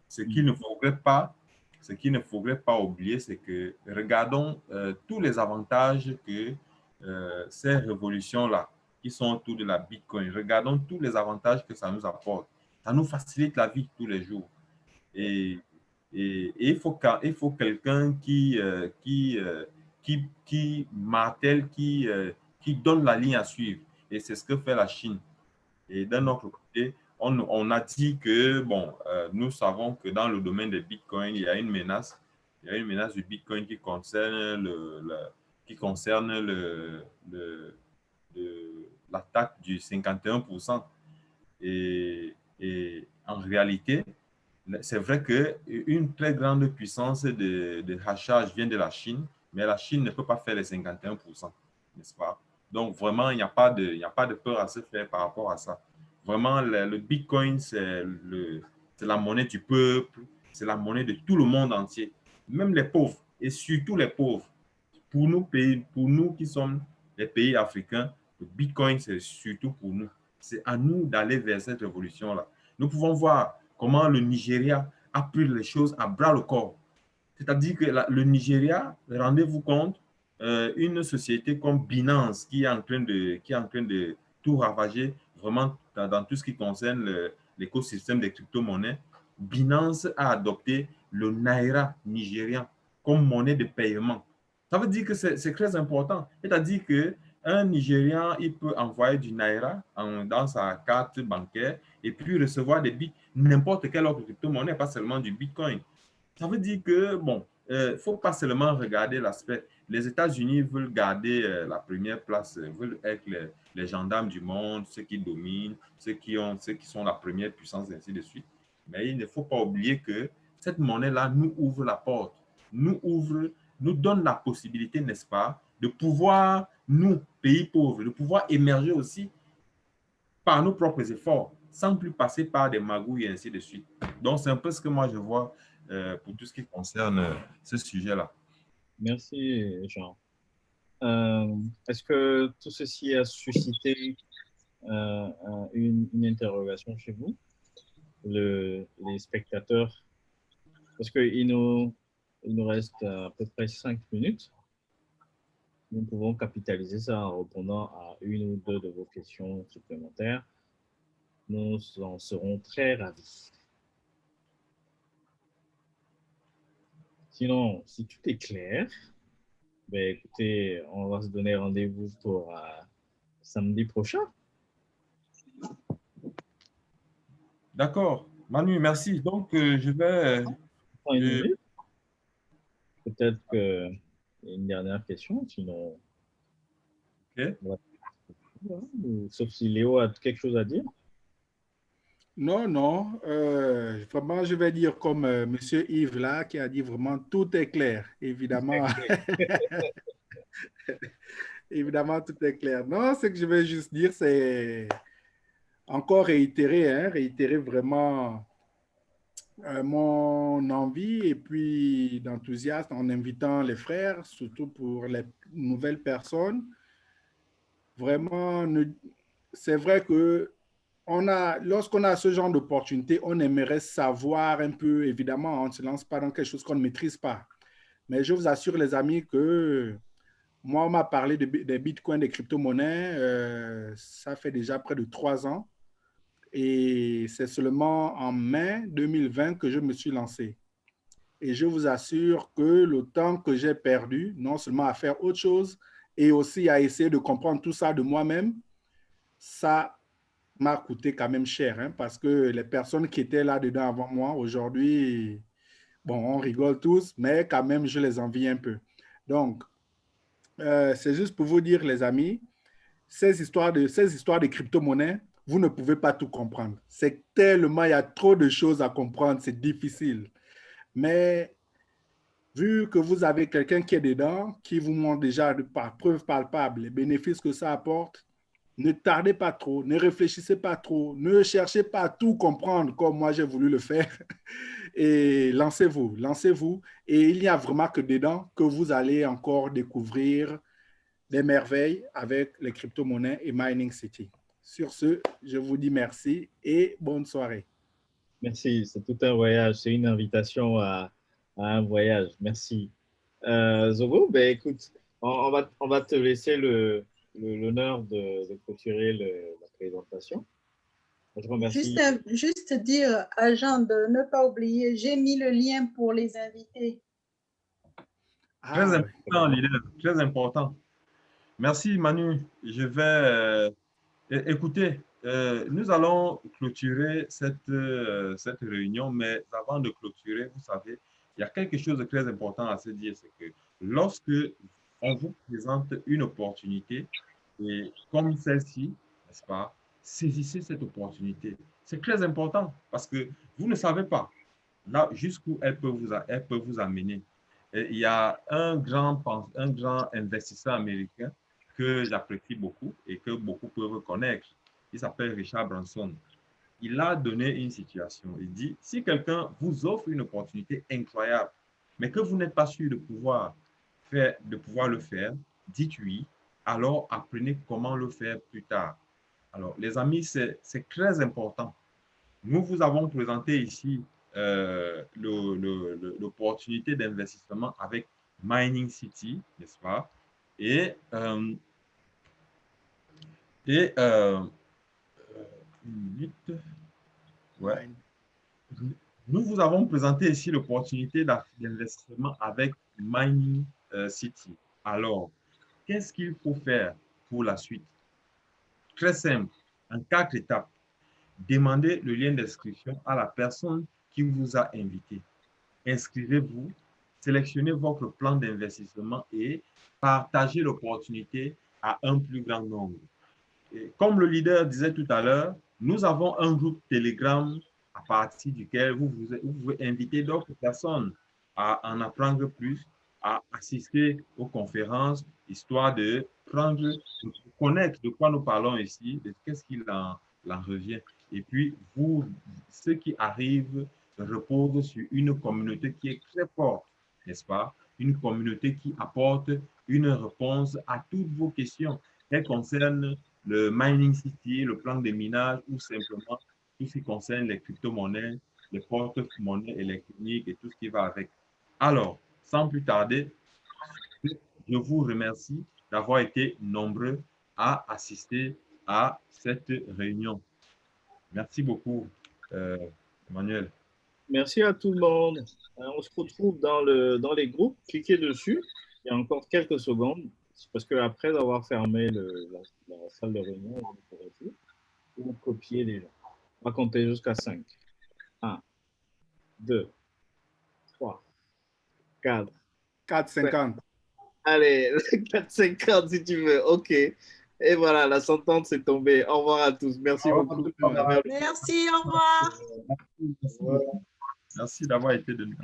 Ce qu'il ne faudrait pas oublier, c'est que regardons tous les avantages que ces révolutions-là, qui sont autour de la Bitcoin, regardons tous les avantages que ça nous apporte. Ça nous facilite la vie tous les jours. Et il faut quelqu'un qui martèle, qui donne la ligne à suivre. Et c'est ce que fait la Chine. Et d'un autre côté, on a dit que, bon, nous savons que dans le domaine des bitcoins, il y a une menace. Il y a une menace du bitcoin qui concerne l'attaque du 51%. Et en réalité, c'est vrai qu'une très grande puissance de hachage vient de la Chine, mais la Chine ne peut pas faire les 51%, n'est-ce pas? Donc, vraiment, il n'y a pas de peur à se faire par rapport à ça. Vraiment, le Bitcoin, c'est la monnaie du peuple, c'est la monnaie de tout le monde entier, même les pauvres, et surtout les pauvres. Pour nous qui sommes les pays africains, le Bitcoin, c'est surtout pour nous. C'est à nous d'aller vers cette révolution-là. Nous pouvons voir comment le Nigeria a pris les choses à bras le corps. C'est-à-dire que le Nigeria, rendez-vous compte, une société comme Binance qui est en train de tout ravager vraiment dans tout ce qui concerne l'écosystème des crypto-monnaies, Binance a adopté le Naira nigérian comme monnaie de paiement. Ça veut dire que c'est très important. C'est-à-dire qu'un Nigérian, il peut envoyer du Naira dans sa carte bancaire et puis recevoir des bits, n'importe quelle autre crypto-monnaie, pas seulement du Bitcoin. Ça veut dire que, bon, il ne faut pas seulement regarder l'aspect. Les États-Unis veulent garder la première place, veulent être les gendarmes du monde, ceux qui dominent, ceux qui sont la première puissance, et ainsi de suite. Mais il ne faut pas oublier que cette monnaie-là nous ouvre la porte, nous donne la possibilité, n'est-ce pas, de pouvoir, nous, pays pauvres, de pouvoir émerger aussi par nos propres efforts, sans plus passer par des magouilles et ainsi de suite. Donc, c'est un peu ce que moi je vois pour tout ce qui concerne ce sujet-là.
Merci, Jean. Est-ce que tout ceci a suscité une interrogation chez vous, les spectateurs? Parce qu'il nous reste à peu près 5 minutes. Nous pouvons capitaliser ça en répondant à une ou deux de vos questions supplémentaires. Nous en serons très ravis. Sinon, si tout est clair, ben écoutez, on va se donner rendez-vous pour samedi prochain.
D'accord. Manu, merci. Donc, je vais...
Peut-être une dernière question, sinon...
Okay.
Sauf si Léo a quelque chose à dire.
Non, non. Vraiment, je vais dire comme M. Yves là, qui a dit vraiment tout est clair, évidemment. Évidemment, tout est clair. Non, ce que je vais juste dire, c'est encore réitérer vraiment mon envie et puis d'enthousiasme en invitant les frères, surtout pour les nouvelles personnes. Vraiment, c'est vrai que lorsqu'on a ce genre d'opportunité, on aimerait savoir un peu, évidemment, on ne se lance pas dans quelque chose qu'on ne maîtrise pas. Mais je vous assure, les amis, que moi, on m'a parlé des bitcoins, des crypto-monnaies, ça fait déjà près de 3 ans. Et c'est seulement en mai 2020 que je me suis lancé. Et je vous assure que le temps que j'ai perdu, non seulement à faire autre chose, et aussi à essayer de comprendre tout ça de moi-même, ça m'a coûté quand même cher, hein, parce que les personnes qui étaient là-dedans avant moi, aujourd'hui, bon, on rigole tous, mais quand même, je les envie un peu. Donc, c'est juste pour vous dire, les amis, ces histoires de crypto-monnaies, vous ne pouvez pas tout comprendre. C'est tellement, il y a trop de choses à comprendre, c'est difficile. Mais vu que vous avez quelqu'un qui est dedans, qui vous montre déjà par preuve palpable les bénéfices que ça apporte, ne tardez pas trop, ne réfléchissez pas trop, ne cherchez pas à tout comprendre comme moi j'ai voulu le faire. Et lancez-vous, lancez-vous. Et il n'y a vraiment que dedans que vous allez encore découvrir des merveilles avec les crypto-monnaies et Mining City. Sur ce, je vous dis merci et bonne soirée.
Merci, c'est tout un voyage, c'est une invitation à un voyage. Merci. Zogo, ben, écoute, on va te laisser l'honneur de clôturer la présentation. Je remercie.
Juste dire à Jean de ne pas oublier, j'ai mis le lien pour les invités.
Très important, leader, très important. Merci, Manu. Je vais écoutez, nous allons clôturer cette réunion, mais avant de clôturer, vous savez, il y a quelque chose de très important à se dire, c'est que lorsque on vous présente une opportunité, et comme celle-ci, n'est-ce pas, saisissez cette opportunité. C'est très important parce que vous ne savez pas là jusqu'où elle peut vous amener. Et il y a un grand investisseur américain que j'apprécie beaucoup et que beaucoup peuvent connaître. Il s'appelle Richard Branson. Il a donné une situation. Il dit, si quelqu'un vous offre une opportunité incroyable, mais que vous n'êtes pas sûr de pouvoir le faire, dites oui, alors apprenez comment le faire plus tard. Alors, les amis, c'est très important. Nous vous avons présenté ici l'opportunité d'investissement avec Mining City, n'est-ce pas? Et ouais. Nous vous avons présenté ici l'opportunité d'investissement avec Mining City. Alors, qu'est-ce qu'il faut faire pour la suite? Très simple, en 4 étapes. Demandez le lien d'inscription à la personne qui vous a invité. Inscrivez-vous, sélectionnez votre plan d'investissement et partagez l'opportunité à un plus grand nombre. Et comme le leader disait tout à l'heure, nous avons un groupe Telegram à partir duquel vous pouvez inviter d'autres personnes à en apprendre plus, à assister aux conférences, histoire de connaître de quoi nous parlons ici, de qu'est-ce qu'il en revient. Et puis, ceux qui arrivent reposent sur une communauté qui est très forte, n'est-ce pas? Une communauté qui apporte une réponse à toutes vos questions. Elles concernent le Mining City, le plan de minage ou simplement tout ce qui concerne les crypto-monnaies, les porte-monnaies électroniques et tout ce qui va avec. Alors, sans plus tarder, je vous remercie d'avoir été nombreux à assister à cette réunion. Merci beaucoup, Emmanuel.
Merci à tout le monde. On se retrouve dans les groupes. Cliquez dessus. Il y a encore quelques secondes. Parce qu'après avoir fermé la salle de réunion, vous copiez les gens. On va compter jusqu'à 5. 1, 2, 3, 4.
4,50.
Allez, 4,50 si tu veux. OK. Et voilà, la sentence est tombée. Au revoir à tous. Merci beaucoup.
Merci, au revoir.
Merci d'avoir été de nous.